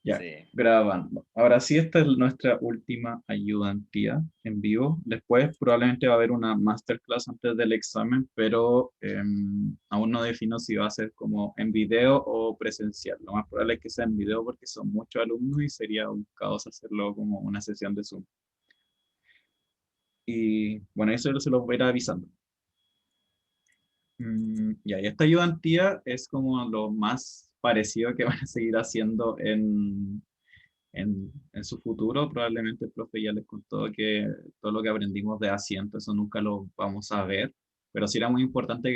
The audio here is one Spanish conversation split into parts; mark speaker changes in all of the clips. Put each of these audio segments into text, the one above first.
Speaker 1: Ya,
Speaker 2: Sí.
Speaker 1: grabando. Ahora sí, esta es nuestra última ayudantía en vivo. Después probablemente va a haber una masterclass antes del examen, pero aún no defino si va a ser como en video o presencial. Lo más probable es que sea en video porque son muchos alumnos y sería un caos hacerlo como una sesión de Zoom. Y bueno, eso se los voy a ir avisando. Ya, y esta ayudantía es como lo más parecido que van a seguir haciendo en su futuro. Probablemente el profe ya les contó que todo lo que aprendimos de asiento, eso nunca lo vamos a ver, pero sí era muy importante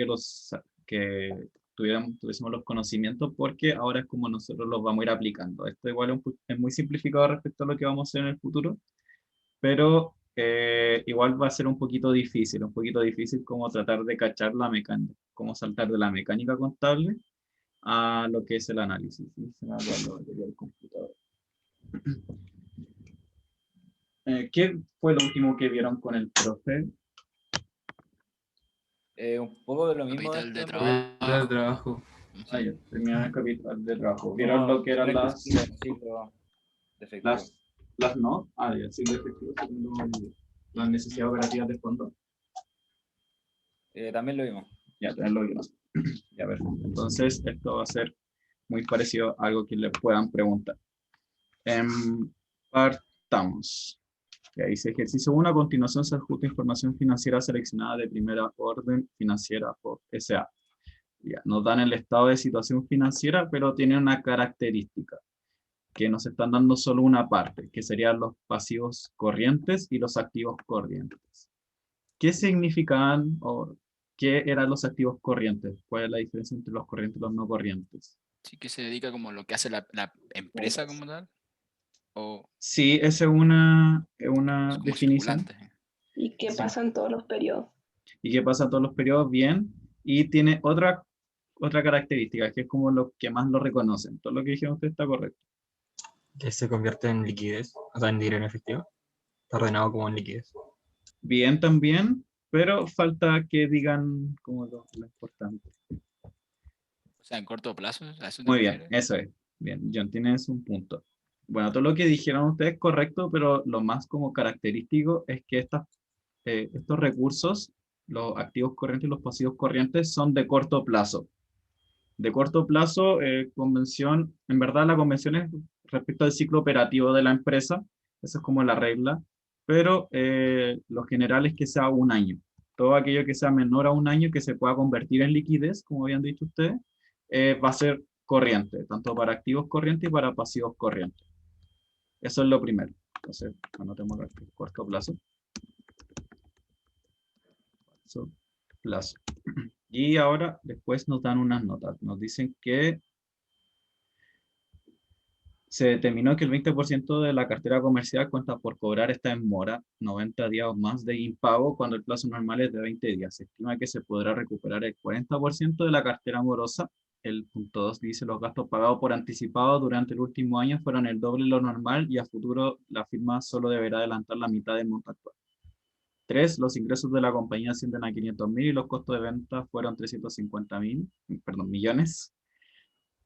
Speaker 1: que tuviésemos los conocimientos porque ahora es como nosotros los vamos a ir aplicando. Esto igual es muy simplificado respecto a lo que vamos a hacer en el futuro, pero igual va a ser un poquito difícil como tratar de cachar la mecánica, cómo saltar de la mecánica contable a lo que es el análisis. ¿Sí? Se me ha acabado la batería del computador. ¿Qué fue lo último que vieron con el profe?
Speaker 2: Un poco de lo mismo de
Speaker 3: Capital
Speaker 2: esto,
Speaker 3: de
Speaker 2: en verdad.
Speaker 4: Capital de
Speaker 3: trabajo.
Speaker 4: trabajo.
Speaker 1: Ah, ya, terminaron el capital de trabajo. ¿Vieron
Speaker 2: Como
Speaker 1: lo que eran
Speaker 2: primer ciclo, ciclo de efectivo.
Speaker 1: las no? Ah, ya, sí, de efectivo, segundo, las necesidades operativas de fondo.
Speaker 2: También lo vimos.
Speaker 1: Ya, tenerlo bien. Ya, a ver. Entonces, esto va a ser muy parecido a algo que le puedan preguntar. Partamos. Ya dice ejercicio 1. A continuación se adjunta información financiera seleccionada de primera orden financiera por SA. Ya, nos dan el estado de situación financiera, pero tiene una característica, que nos están dando solo una parte, que serían los pasivos corrientes y los activos corrientes. ¿Qué significan o qué eran los activos corrientes? ¿Cuál es la diferencia entre los corrientes y los no corrientes?
Speaker 3: Sí que se dedica como lo que hace la empresa como tal. O
Speaker 1: Sí, esa es una
Speaker 3: es como
Speaker 1: definición.
Speaker 3: circulante.
Speaker 5: ¿Y qué
Speaker 1: Sí.
Speaker 5: pasa en todos los periodos?
Speaker 1: Y que pasa todos los periodos bien. Y tiene otra característica, que es como lo que más lo reconocen. Todo lo que dijeron usted está correcto.
Speaker 4: Que se convierte en liquidez, o sea, en dinero en efectivo. Está ordenado como en liquidez.
Speaker 1: Bien también, pero falta que digan como lo importante.
Speaker 3: O sea, en corto plazo, ¿a eso te
Speaker 1: Muy bien,
Speaker 3: refieres?
Speaker 1: eso es. Bien, John, tienes un punto. Bueno, todo lo que dijeron ustedes es correcto, pero lo más como característico es que estos recursos, los activos corrientes y los pasivos corrientes, son de corto plazo. De corto plazo, convención, en verdad la convención es respecto al ciclo operativo de la empresa, eso es como la regla, pero lo general es que sea un año. Todo aquello que sea menor a un año que se pueda convertir en liquidez, como habían dicho ustedes, va a ser corriente, tanto para activos corrientes y para pasivos corrientes. Eso es lo primero. Entonces, anotemos el corto plazo. Plazo. Y ahora, después nos dan unas notas. Nos dicen que se determinó que el 20% de la cartera comercial cuenta por cobrar está en mora, 90 días o más de impago, cuando el plazo normal es de 20 días. Se estima que se podrá recuperar el 40% de la cartera morosa. El punto 2 dice los gastos pagados por anticipado durante el último año fueron el doble de lo normal y a futuro la firma solo deberá adelantar la mitad del monto actual. 3. Los ingresos de la compañía ascienden a 500.000 y los costos de venta fueron 350.000, millones.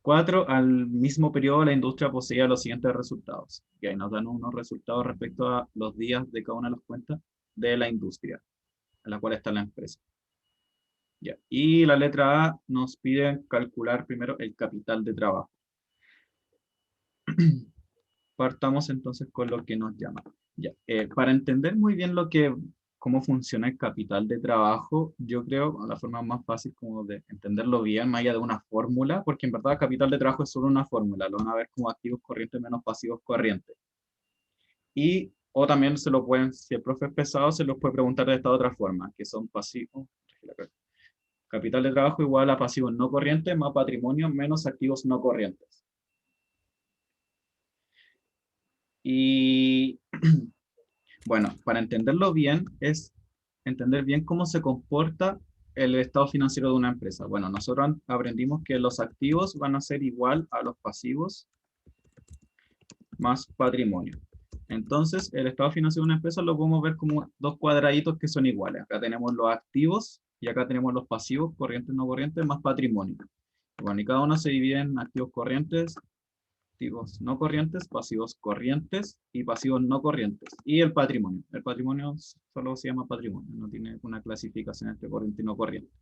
Speaker 1: 4. Al mismo periodo, la industria poseía los siguientes resultados. Y ahí nos dan unos resultados respecto a los días de cada una de las cuentas de la industria, en la cual está la empresa. Ya. Y la letra A nos pide calcular primero el capital de trabajo. Partamos entonces con lo que nos llama. Ya. Para entender muy bien cómo funciona el capital de trabajo, yo creo la forma más fácil como de entenderlo bien, más allá de una fórmula, porque en verdad capital de trabajo es solo una fórmula, lo van a ver como activos corrientes menos pasivos corrientes. O también si el profe es pesado, se los puede preguntar de esta otra forma, que son pasivos. Capital de trabajo igual a pasivos no corrientes más patrimonio menos activos no corrientes. Y bueno, para entenderlo bien, es entender bien cómo se comporta el estado financiero de una empresa. Bueno, nosotros aprendimos que los activos van a ser igual a los pasivos más patrimonio. Entonces, el estado financiero de una empresa lo podemos ver como dos cuadraditos que son iguales. Acá tenemos los activos y acá tenemos los pasivos, corrientes, no corrientes, más patrimonio. Bueno, y cada uno se divide en activos corrientes, activos no corrientes, pasivos corrientes y pasivos no corrientes. Y el patrimonio. El patrimonio solo se llama patrimonio, no tiene una clasificación entre corriente y no corriente.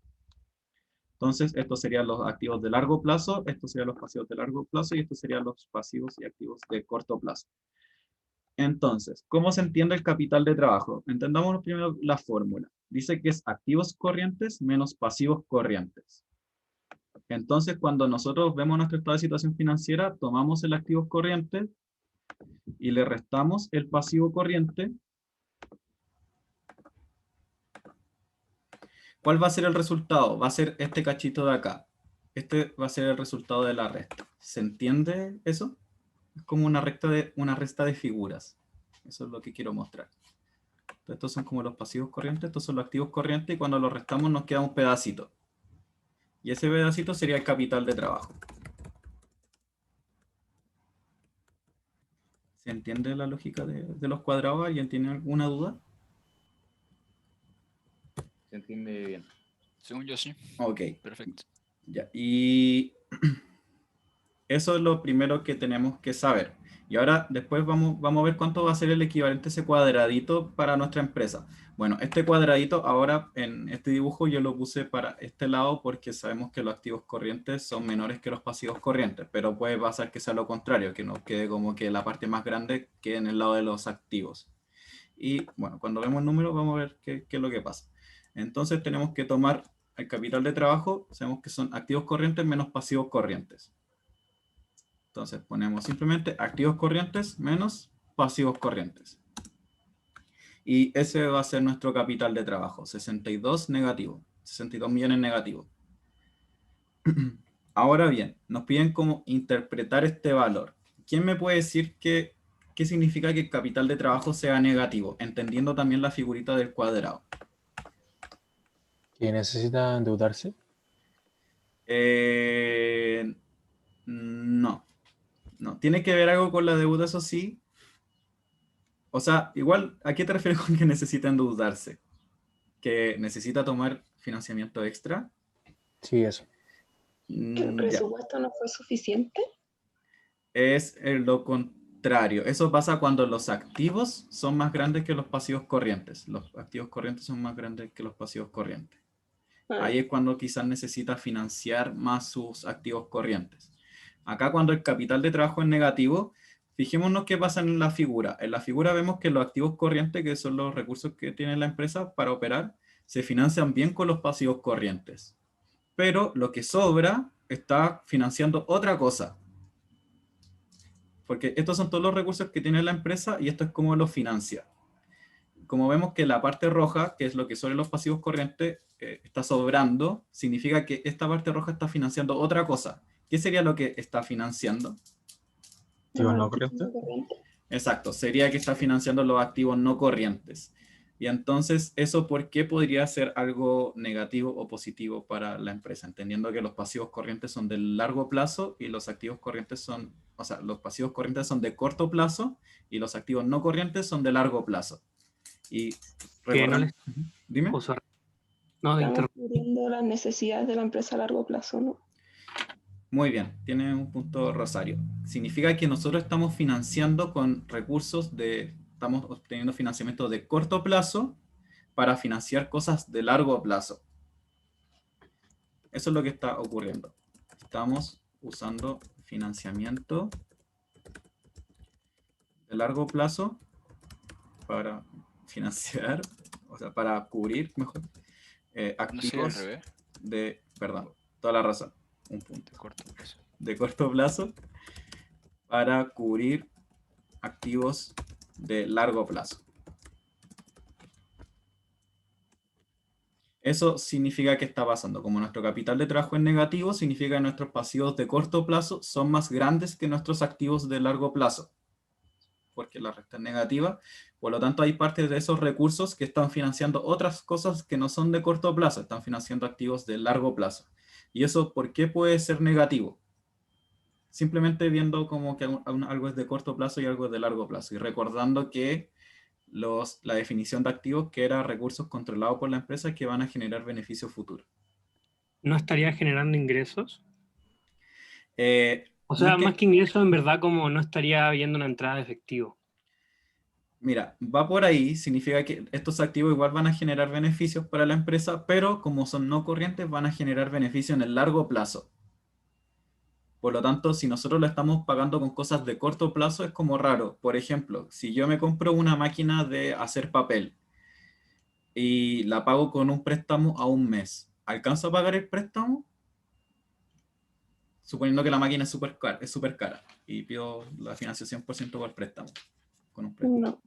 Speaker 1: Entonces, estos serían los activos de largo plazo, estos serían los pasivos de largo plazo y estos serían los pasivos y activos de corto plazo. Entonces, ¿cómo se entiende el capital de trabajo? Entendamos primero la fórmula. Dice que es activos corrientes menos pasivos corrientes. Entonces, cuando nosotros vemos nuestro estado de situación financiera, tomamos el activo corriente y le restamos el pasivo corriente. ¿Cuál va a ser el resultado? Va a ser este cachito de acá. Este va a ser el resultado de la resta. ¿Se entiende eso? Es como una resta de figuras. Eso es lo que quiero mostrar. Entonces, estos son como los pasivos corrientes, estos son los activos corrientes, y cuando los restamos nos queda un pedacito. Y ese pedacito sería el capital de trabajo. ¿Se entiende la lógica de los cuadrados? ¿Alguien tiene alguna duda?
Speaker 2: Se entiende bien.
Speaker 3: Según yo sí.
Speaker 1: Ok.
Speaker 3: Perfecto.
Speaker 1: Ya. Y eso es lo primero que tenemos que saber. Y ahora después vamos a ver cuánto va a ser el equivalente a ese cuadradito para nuestra empresa. Bueno, este cuadradito ahora en este dibujo yo lo puse para este lado porque sabemos que los activos corrientes son menores que los pasivos corrientes, pero puede pasar que sea lo contrario, que nos quede como que la parte más grande quede en el lado de los activos. Y bueno, cuando vemos el número vamos a ver qué es lo que pasa. Entonces tenemos que tomar el capital de trabajo, sabemos que son activos corrientes menos pasivos corrientes. Entonces ponemos simplemente activos corrientes menos pasivos corrientes. Y ese va a ser nuestro capital de trabajo, 62 negativo, 62 millones negativo. Ahora bien, nos piden cómo interpretar este valor. ¿Quién me puede decir qué significa que el capital de trabajo sea negativo? Entendiendo también la figurita del cuadrado.
Speaker 6: ¿Que necesita endeudarse?
Speaker 1: No. No, tiene que ver algo con la deuda, eso sí. O sea, igual, ¿a qué te refieres con que necesita endeudarse? ¿Que necesita tomar financiamiento extra?
Speaker 6: Sí, eso.
Speaker 5: ¿Que el
Speaker 1: Ya.
Speaker 5: presupuesto no fue suficiente?
Speaker 1: Es lo contrario. Eso pasa cuando los activos son más grandes que los pasivos corrientes. Los activos corrientes son más grandes que los pasivos corrientes.
Speaker 5: Ah,
Speaker 1: Ahí es cuando quizás necesita financiar más sus activos corrientes. Acá cuando el capital de trabajo es negativo, fijémonos qué pasa en la figura. En la figura vemos que los activos corrientes, que son los recursos que tiene la empresa para operar, se financian bien con los pasivos corrientes. Pero lo que sobra está financiando otra cosa. Porque estos son todos los recursos que tiene la empresa y esto es cómo lo financia. Como vemos que la parte roja, que es lo que son los pasivos corrientes, está sobrando, significa que esta parte roja está financiando otra cosa. ¿Qué sería lo que está financiando?
Speaker 4: Activos no
Speaker 5: activos
Speaker 4: corrientes.
Speaker 5: no corrientes.
Speaker 1: Exacto, sería que está financiando los activos no corrientes. Y entonces, ¿eso por qué podría ser algo negativo o positivo para la empresa? Entendiendo que los pasivos corrientes son de largo plazo y los activos corrientes son, o sea, los pasivos corrientes son de corto plazo y los activos no corrientes son de largo plazo. Y
Speaker 7: Que no
Speaker 1: recordemos, dime.
Speaker 7: O sea, no, de
Speaker 5: Estamos cubriendo las necesidades de la empresa a largo plazo, ¿no?
Speaker 1: Muy bien, tiene un punto Rosario. Significa que nosotros estamos financiando con recursos estamos obteniendo financiamiento de corto plazo para financiar cosas de largo plazo. Eso es lo que está ocurriendo. Estamos usando financiamiento de largo plazo para financiar, o sea, para cubrir mejor
Speaker 3: No sé, al
Speaker 1: activos
Speaker 3: revés.
Speaker 1: perdón, toda la razón, un punto.
Speaker 3: De corto plazo.
Speaker 1: De corto plazo para cubrir activos de largo plazo. Eso significa que está pasando. Como nuestro capital de trabajo es negativo, significa que nuestros pasivos de corto plazo son más grandes que nuestros activos de largo plazo, porque la resta es negativa. Por lo tanto, hay partes de esos recursos que están financiando otras cosas que no son de corto plazo, están financiando activos de largo plazo. ¿Y eso por qué puede ser negativo? Simplemente viendo como que algo es de corto plazo y algo es de largo plazo. Y recordando que la definición de activos que era recursos controlados por la empresa que van a generar beneficios futuros.
Speaker 7: ¿No estaría generando ingresos? O
Speaker 1: No
Speaker 7: sea,
Speaker 1: es que-
Speaker 7: más que ingreso, en verdad, como no estaría habiendo una entrada de efectivo.
Speaker 1: Mira, va por ahí, significa que estos activos igual van a generar beneficios para la empresa, pero como son no corrientes, van a generar beneficios en el largo plazo. Por lo tanto, si nosotros lo estamos pagando con cosas de corto plazo, es como raro. Por ejemplo, si yo me compro una máquina de hacer papel y la pago con un préstamo a un mes, ¿alcanzo a pagar el préstamo? Suponiendo que la máquina es súper cara y pido la financiación por ciento por préstamo, con un préstamo.
Speaker 5: No.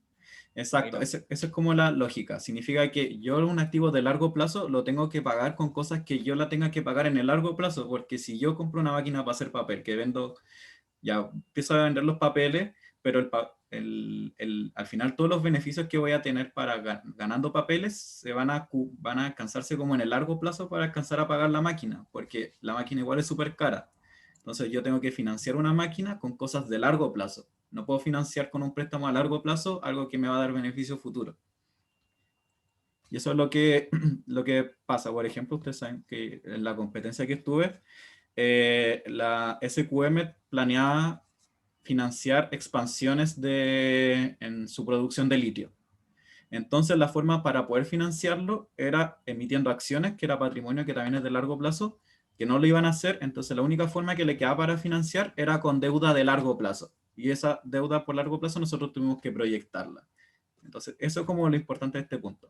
Speaker 1: Exacto,
Speaker 2: Ahí no.
Speaker 1: esa es como la lógica. Significa que yo un activo de largo plazo lo tengo que pagar con cosas que yo la tenga que pagar en el largo plazo, porque si yo compro una máquina para hacer papel, que vendo, ya empiezo a vender los papeles, pero al final todos los beneficios que voy a tener para ganando papeles van a alcanzarse como en el largo plazo para alcanzar a pagar la máquina, porque la máquina igual es súper cara. Entonces yo tengo que financiar una máquina con cosas de largo plazo. No puedo financiar con un préstamo a largo plazo algo que me va a dar beneficio futuro. Y eso es lo que pasa. Por ejemplo, ustedes saben que en la competencia que estuve, la SQM planeaba financiar expansiones en su producción de litio. Entonces la forma para poder financiarlo era emitiendo acciones, que era patrimonio que también es de largo plazo, que no lo iban a hacer. Entonces la única forma que le quedaba para financiar era con deuda de largo plazo. Y esa deuda por largo plazo nosotros tuvimos que proyectarla. Entonces eso es como lo importante de este punto.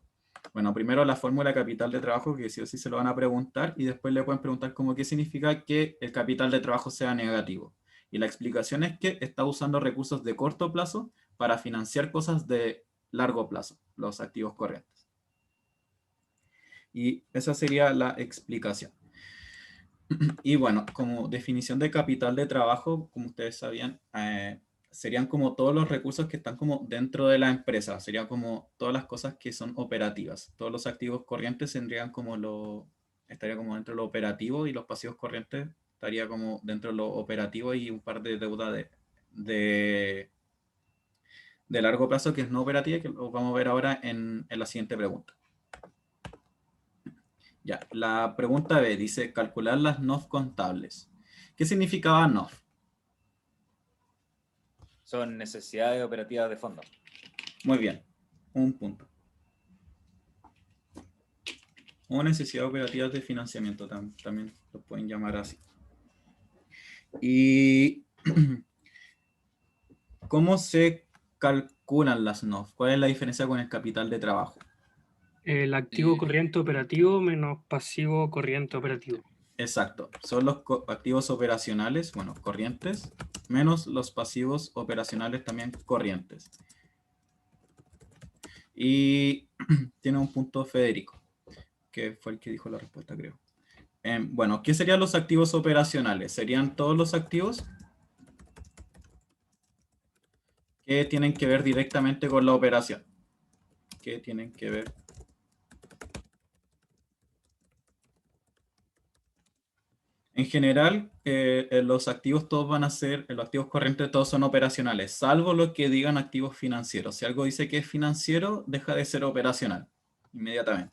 Speaker 1: Bueno, primero la fórmula de capital de trabajo, que sí o sí se lo van a preguntar, y después le pueden preguntar como qué significa que el capital de trabajo sea negativo. Y la explicación es que está usando recursos de corto plazo para financiar cosas de largo plazo, los activos corrientes. Y esa sería la explicación. Y bueno, como definición de capital de trabajo, como ustedes sabían, serían como todos los recursos que están como dentro de la empresa, serían como todas las cosas que son operativas. Todos los activos corrientes estaría como dentro de lo operativo, y los pasivos corrientes estaría como dentro de lo operativo, y un par de deuda de largo plazo que es no operativa, que lo vamos a ver ahora en la siguiente pregunta. Ya, la pregunta B dice calcular las NOF contables. ¿Qué significaba NOF?
Speaker 2: Son necesidades operativas de fondo.
Speaker 1: Muy bien, un punto. O necesidades operativas de financiamiento, también lo pueden llamar así. ¿Y cómo se calculan las NOF? ¿Cuál es la diferencia con el capital de trabajo?
Speaker 7: El activo corriente operativo menos pasivo corriente operativo.
Speaker 1: Exacto, son los activos operacionales, bueno, corrientes, menos los pasivos operacionales también corrientes. Y tiene un punto Federico, que fue el que dijo la respuesta, creo. Bueno, ¿qué serían los activos operacionales? Serían todos los activos que tienen que ver directamente con la operación. Que tienen que ver. En general, los activos todos van a ser, los activos corrientes todos son operacionales, salvo los que digan activos financieros. Si algo dice que es financiero, deja de ser operacional inmediatamente.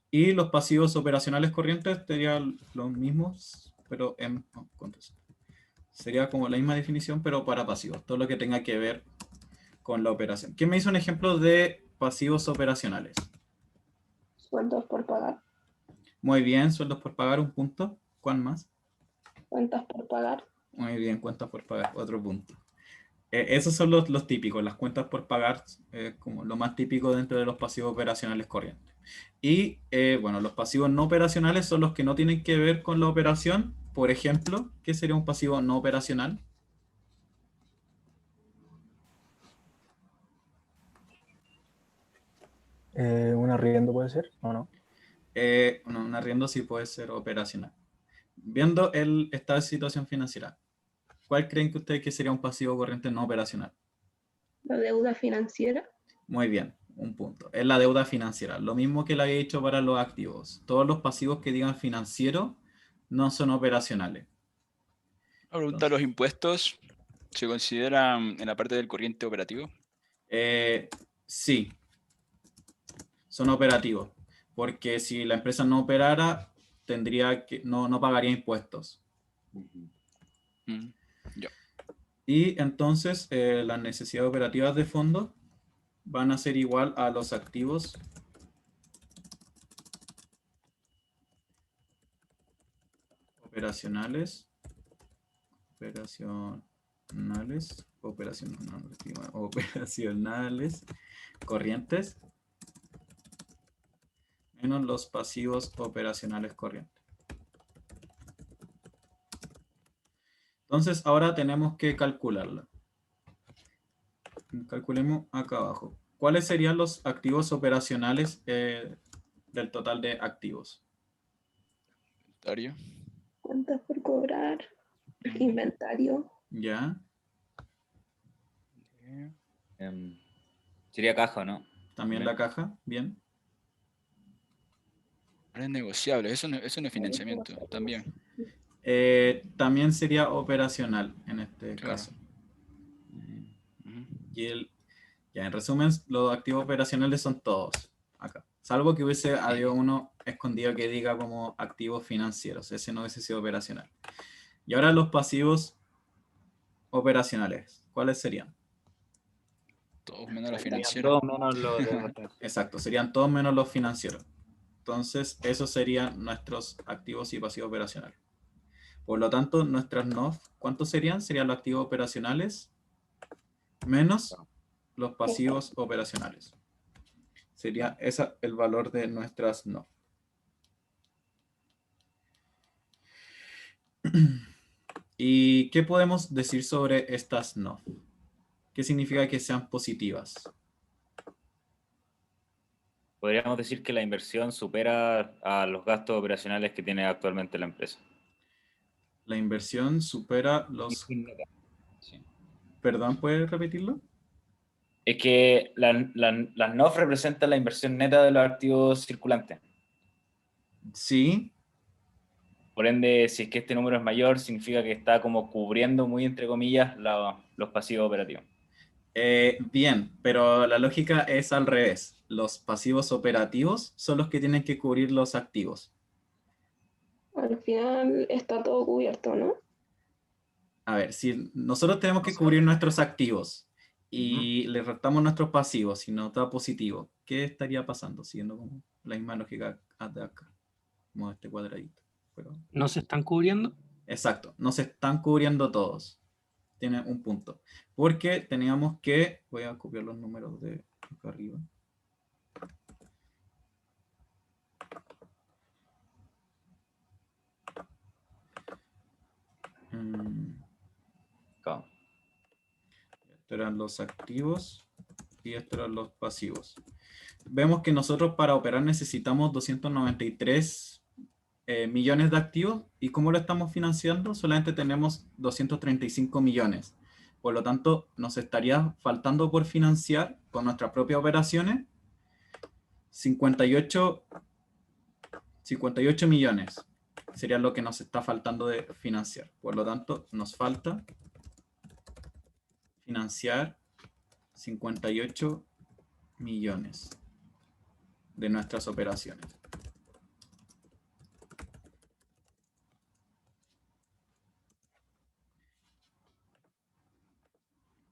Speaker 1: Y los pasivos operacionales corrientes serían los mismos, pero sería como la misma definición, pero para pasivos. Todo lo que tenga que ver con la operación. ¿Quién me hizo un ejemplo de pasivos operacionales?
Speaker 5: Sueldos por pagar.
Speaker 1: Muy bien, sueldos por pagar, un punto. ¿Cuál más?
Speaker 5: Cuentas por pagar.
Speaker 1: Muy bien, cuentas por pagar, otro punto. Esos son los típicos, las cuentas por pagar, como lo más típico dentro de los pasivos operacionales corrientes. Y bueno, los pasivos no operacionales son los que no tienen que ver con la operación. Por ejemplo, ¿qué sería un pasivo no operacional?
Speaker 6: ¿Un arriendo puede ser o no?
Speaker 1: Un arriendo sí puede ser operacional. Viendo el estado de situación financiera, ¿cuál creen que ustedes que sería un pasivo corriente no operacional?
Speaker 5: La deuda financiera.
Speaker 1: Muy bien, un punto. Es la deuda financiera. Lo mismo que le había dicho para los activos. Todos los pasivos que digan financiero no son operacionales.
Speaker 3: La pregunta de los impuestos se consideran en la parte del corriente operativo.
Speaker 1: Sí, son operativos. Porque si la empresa no operara, no pagaría impuestos.
Speaker 3: Mm, ya.
Speaker 1: Y entonces las necesidades operativas de fondo van a ser igual a los activos operacionales, operacionales corrientes menos los pasivos operacionales corrientes. Entonces ahora tenemos que calcularla. Calculemos acá abajo. ¿Cuáles serían los activos operacionales del total de activos?
Speaker 3: Inventario.
Speaker 5: Cuentas por cobrar. Inventario.
Speaker 1: ¿Ya?
Speaker 2: Sería caja, ¿no?
Speaker 1: También la caja, bien.
Speaker 3: Ahora es negociable, eso no es financiamiento, también.
Speaker 1: También sería operacional en este
Speaker 3: Claro.
Speaker 1: caso.
Speaker 3: Ujú.
Speaker 1: Y ya en resumen, los activos operacionales son todos acá. Salvo que hubiese habido uno escondido que diga como activos financieros. Ese no hubiese sido operacional. Y ahora los pasivos operacionales. ¿Cuáles serían?
Speaker 3: Todos menos los
Speaker 2: Serían
Speaker 3: financieros.
Speaker 2: todos menos los de emergencia.
Speaker 1: Exacto, serían todos menos los financieros. Entonces, esos serían nuestros activos y pasivos operacionales. Por lo tanto, nuestras NOF, ¿cuántos serían? Serían los activos operacionales menos los pasivos operacionales. Sería ese el valor de nuestras NOF. ¿Y qué podemos decir sobre estas NOF? ¿Qué significa que sean positivas?
Speaker 2: Podríamos decir que la inversión supera a los gastos operacionales que tiene actualmente la empresa.
Speaker 1: La inversión supera los...
Speaker 2: Sí.
Speaker 1: Perdón, ¿puedes repetirlo?
Speaker 2: Es que las NOF representan la inversión neta de los activos circulantes.
Speaker 1: Sí.
Speaker 2: Por ende, si es que este número es mayor, significa que está como cubriendo, muy entre comillas, los pasivos operativos.
Speaker 1: Bien, pero la lógica es al revés. Los pasivos operativos son los que tienen que cubrir los activos.
Speaker 5: Al final está todo cubierto, ¿no?
Speaker 1: A ver, si nosotros tenemos que cubrir nuestros activos y le restamos nuestros pasivos y no está positivo, ¿qué estaría pasando? Siguiendo como la misma lógica de acá, como este cuadradito. Pero,
Speaker 7: ¿No se están cubriendo?
Speaker 1: exacto, no se están cubriendo todos. Tiene un punto. Porque teníamos que, voy a copiar los números de acá arriba.
Speaker 2: Claro.
Speaker 1: Estos eran los activos y estos eran los pasivos. Vemos que nosotros para operar necesitamos 293 millones de activos. ¿Y cómo lo estamos financiando? Solamente tenemos 235 millones. Por lo tanto, nos estaría faltando por financiar con nuestras propias operaciones 58 millones. Sería lo que nos está faltando de financiar. Por lo tanto, nos falta financiar 58 millones de nuestras operaciones.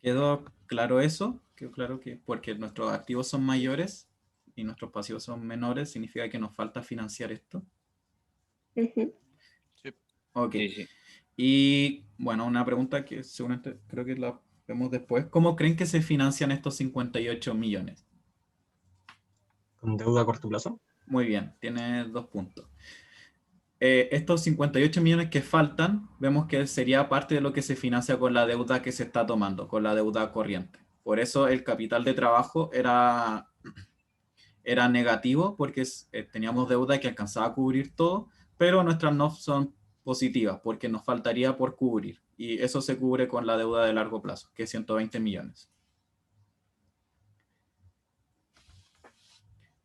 Speaker 1: ¿Quedó claro eso? Quedó claro que porque nuestros activos son mayores y nuestros pasivos son menores, significa que nos falta financiar esto.
Speaker 5: Ujú.
Speaker 1: Ok.
Speaker 2: Sí, sí.
Speaker 1: Y bueno, una pregunta que seguramente creo que la vemos después. ¿Cómo creen que se financian estos 58 millones?
Speaker 4: ¿Con deuda a corto plazo?
Speaker 1: Muy bien, tiene 2 puntos. Estos 58 millones que faltan, vemos que sería parte de lo que se financia con la deuda que se está tomando, con la deuda corriente. Por eso el capital de trabajo era negativo, porque teníamos deuda que alcanzaba a cubrir todo, pero nuestras NOF son positivas, porque nos faltaría por cubrir. Y eso se cubre con la deuda de largo plazo, que es 120 millones.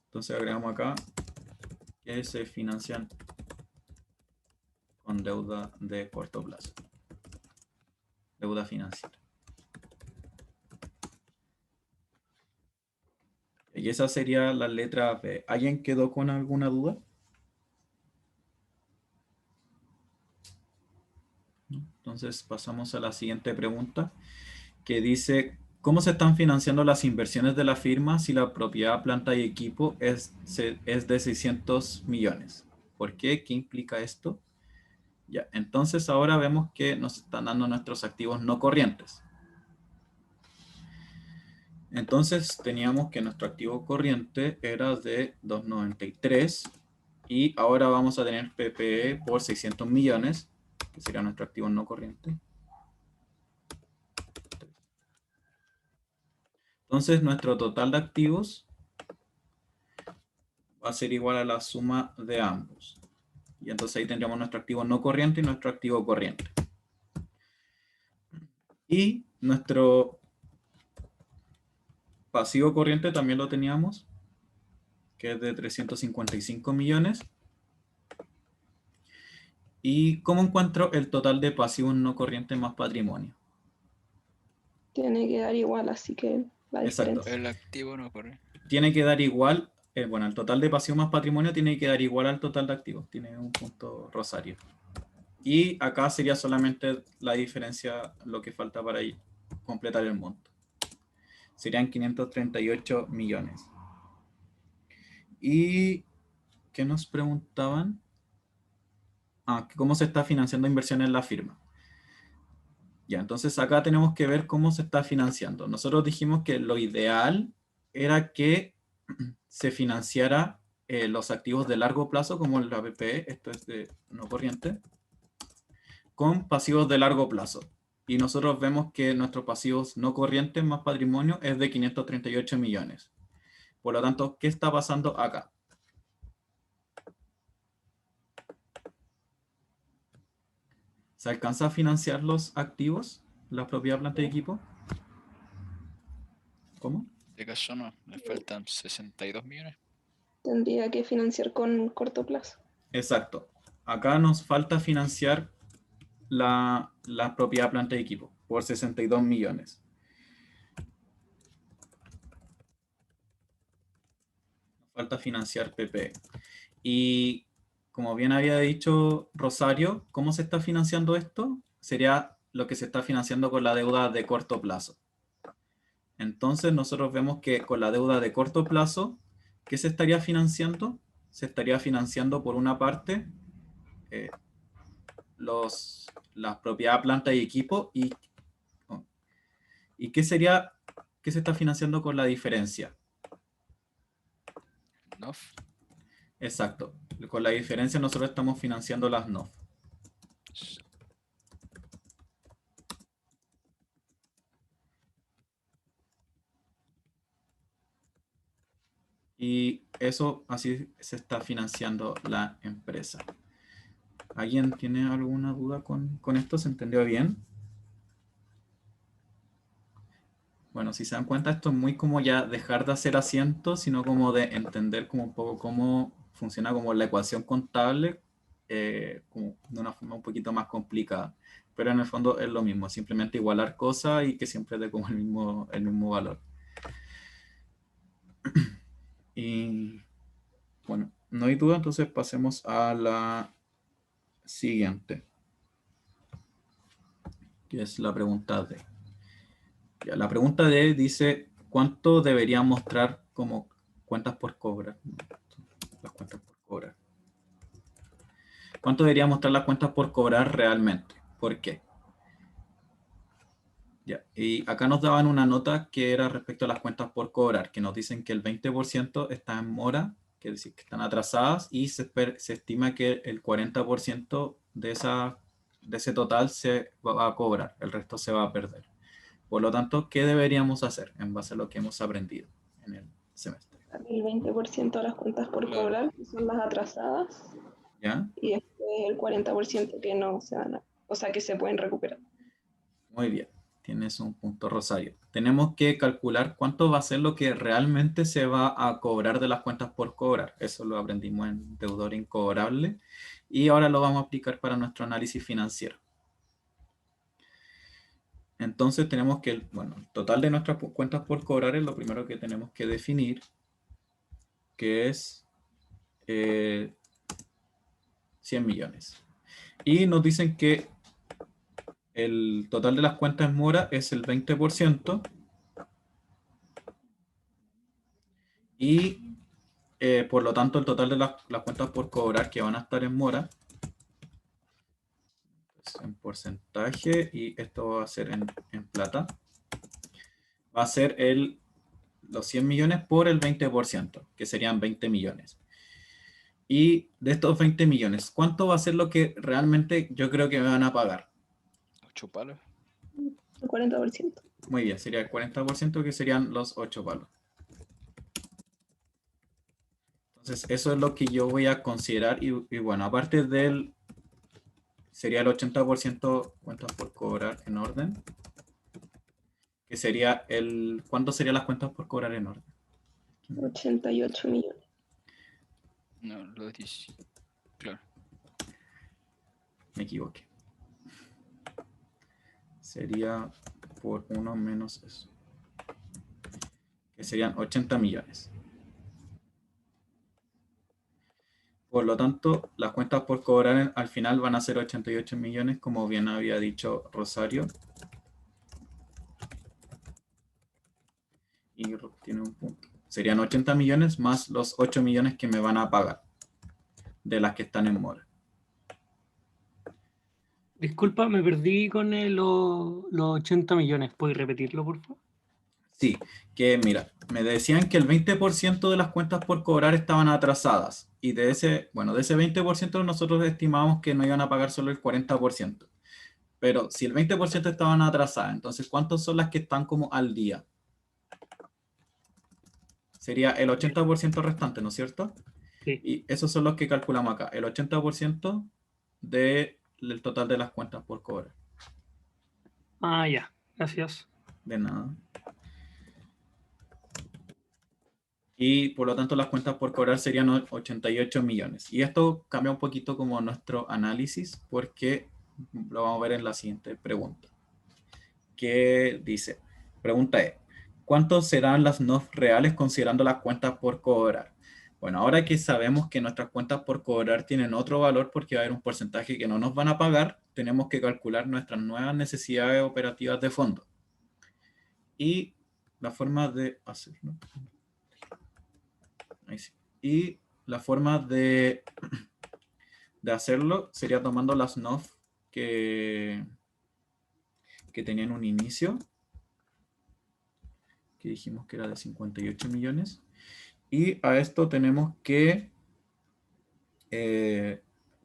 Speaker 1: Entonces agregamos acá que se financian con deuda de corto plazo. Deuda financiera. Y esa sería la letra B. ¿Alguien quedó con alguna duda? ¿No? Entonces Entonces pasamos a la siguiente pregunta, que dice, ¿cómo se están financiando las inversiones de la firma si la propiedad, planta y equipo es de 600 millones? ¿Por qué? ¿Qué implica esto? Ya, entonces ahora vemos que nos están dando nuestros activos no corrientes. Entonces teníamos que nuestro activo corriente era de 293 y ahora vamos a tener PPE por 600 millones, que sería nuestro activo no corriente. Entonces nuestro total de activos va a ser igual a la suma de ambos. Y entonces ahí tendríamos nuestro activo no corriente y nuestro activo corriente. Y nuestro pasivo corriente también lo teníamos, que es de 355 millones. ¿Y cómo encuentro el total de pasivos no corrientes más patrimonio?
Speaker 5: Tiene que dar igual, así que la
Speaker 1: Exacto.
Speaker 5: diferencia.
Speaker 3: El activo no corre.
Speaker 1: Tiene que dar igual, bueno, el total de pasivos más patrimonio tiene que dar igual al total de activos. Tiene un punto rosario. Y acá sería solamente la diferencia, lo que falta para completar el monto. Serían 538 millones. ¿Y qué nos preguntaban? ¿Cómo se está financiando inversión en la firma? Ya, entonces acá tenemos que ver cómo se está financiando. Nosotros dijimos que lo ideal era que se financiara los activos de largo plazo, como el APP, esto es de no corriente, con pasivos de largo plazo. Y nosotros vemos que nuestros pasivos no corrientes más patrimonio es de 538 millones. Por lo tanto, ¿qué está pasando acá? ¿Se alcanza a financiar los activos, la propiedad, planta y equipo? ¿Cómo?
Speaker 3: En este caso no, le faltan 62 millones.
Speaker 5: Tendría que financiar con corto plazo.
Speaker 1: Exacto. Acá nos falta financiar la propiedad, planta y equipo por 62 millones. Nos falta financiar PP. Y como bien había dicho Rosario, ¿cómo se está financiando esto? Sería lo que se está financiando con la deuda de corto plazo. Entonces nosotros vemos que con la deuda de corto plazo, ¿qué se estaría financiando? Se estaría financiando por una parte las propiedades, planta y equipo. ¿Y qué sería, qué se está financiando con la diferencia?
Speaker 3: ¿No?
Speaker 1: Exacto. Con la diferencia nosotros estamos financiando las NOF. Y eso así se está financiando la empresa. ¿Alguien tiene alguna duda con esto? ¿Se entendió bien? Bueno, si se dan cuenta, esto es muy como ya dejar de hacer asientos, sino como de entender como un poco cómo funciona como la ecuación contable, como de una forma un poquito más complicada. Pero en el fondo es lo mismo, simplemente igualar cosas y que siempre dé como el mismo valor. Y bueno, no hay duda, entonces pasemos a la siguiente, que es la pregunta D. Ya, la pregunta D dice, ¿cuánto debería mostrar como cuentas por cobrar? Las cuentas por cobrar. ¿Cuánto debería mostrar las cuentas por cobrar realmente? ¿Por qué? Ya, y acá nos daban una nota que era respecto a las cuentas por cobrar, que nos dicen que el 20% está en mora, quiere decir que están atrasadas, y se estima que el 40% de ese total se va a cobrar, el resto se va a perder. Por lo tanto, ¿qué deberíamos hacer en base a lo que hemos aprendido en el semestre?
Speaker 5: El 20% de las cuentas por
Speaker 3: Claro.
Speaker 5: cobrar, que son las atrasadas,
Speaker 1: ¿Ya?
Speaker 5: y después el 40% que no se van a, o sea, que se pueden recuperar.
Speaker 1: Muy bien, tienes un punto, Rosario. Tenemos que calcular cuánto va a ser lo que realmente se va a cobrar de las cuentas por cobrar. Eso lo aprendimos en deudor incobrable y ahora lo vamos a aplicar para nuestro análisis financiero. Entonces tenemos que, bueno, el total de nuestras cuentas por cobrar es lo primero que tenemos que definir, que es 100 millones. Y nos dicen que el total de las cuentas en mora es el 20%. Y por lo tanto el total de las cuentas por cobrar que van a estar en mora es en porcentaje, y esto va a ser en plata, va a ser los 100 millones por el 20%, que serían 20 millones. Y de estos 20 millones, ¿cuánto va a ser lo que realmente yo creo que me van a pagar?
Speaker 3: 8 palos.
Speaker 5: El 40%.
Speaker 1: Muy bien, sería el 40%, que serían los 8 palos. Entonces, eso es lo que yo voy a considerar. Y bueno, aparte del, sería el 80% cuentas por cobrar en orden, que sería ¿cuánto serían las cuentas por cobrar en orden?
Speaker 5: 88 millones.
Speaker 3: No, lo dice. Claro.
Speaker 1: Me equivoqué. Sería por 1 menos eso, que serían 80 millones. Por lo tanto, las cuentas por cobrar al final van a ser 88 millones, como bien había dicho Rosario. Y tiene un punto. Serían 80 millones más los 8 millones que me van a pagar de las que están en mora.
Speaker 7: Disculpa, me perdí con los 80 millones. ¿Puedes repetirlo, por favor?
Speaker 1: Sí, que mira, me decían que el 20% de las cuentas por cobrar estaban atrasadas, y de ese 20% nosotros estimábamos que no iban a pagar solo el 40%. Pero si el 20% estaban atrasadas, entonces ¿cuántas son las que están como al día? Sería el 80% restante, ¿no es cierto?
Speaker 7: Sí.
Speaker 1: Y esos son los que calculamos acá, el 80% del total de las cuentas por cobrar.
Speaker 7: Ah, ya. Gracias.
Speaker 1: De nada. Y por lo tanto las cuentas por cobrar serían 88 millones. Y esto cambia un poquito como nuestro análisis, porque lo vamos a ver en la siguiente pregunta. Que dice, pregunta E, ¿cuánto serán las NOF reales considerando las cuentas por cobrar? Bueno, ahora que sabemos que nuestras cuentas por cobrar tienen otro valor porque va a haber un porcentaje que no nos van a pagar, tenemos que calcular nuestras nuevas necesidades operativas de fondo. Y la forma de hacerlo... Ahí sí. Y la forma de hacerlo sería tomando las NOF que tenían un inicio, que dijimos que era de 58 millones. Y a esto tenemos que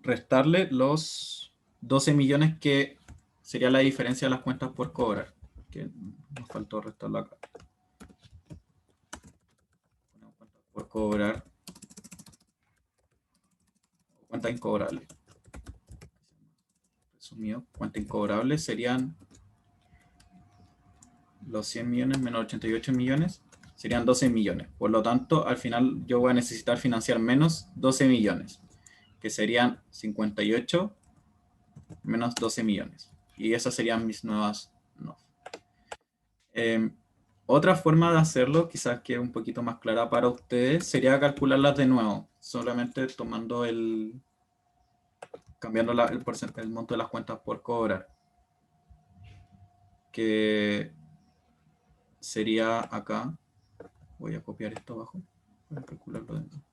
Speaker 1: restarle los 12 millones, que sería la diferencia de las cuentas por cobrar, que nos faltó restarlo acá. Cuentas por cobrar, cuenta incobrable. Resumido, cuenta incobrable serían los 100 millones menos 88 millones, serían 12 millones. Por lo tanto, al final yo voy a necesitar financiar menos 12 millones, que serían 58 menos 12 millones. Y esas serían mis nuevas NOF. Otra forma de hacerlo, quizás que es un poquito más clara para ustedes, sería calcularlas de nuevo, solamente tomando cambiando el monto de las cuentas por cobrar, que sería acá. Voy a copiar esto abajo para calcularlo de nuevo.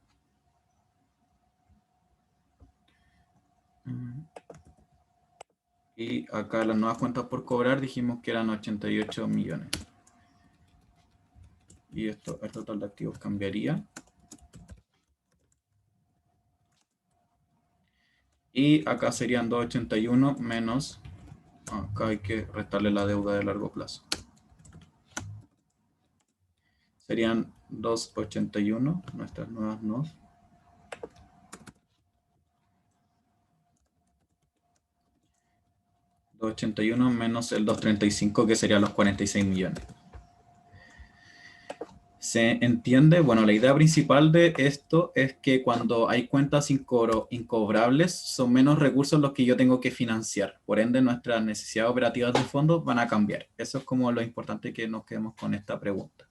Speaker 1: Y acá las nuevas cuentas por cobrar dijimos que eran 88 millones. Y esto, el total de activos cambiaría. Y acá serían 281 menos, acá hay que restarle la deuda de largo plazo. Serían 281, nuestras nuevas NOF. $281 menos el 235, que serían los 46 millones. ¿Se entiende? Bueno, la idea principal de esto es que cuando hay cuentas incobrables, son menos recursos los que yo tengo que financiar. Por ende, nuestras necesidades operativas de fondos van a cambiar. Eso es como lo importante, que nos quedemos con esta pregunta.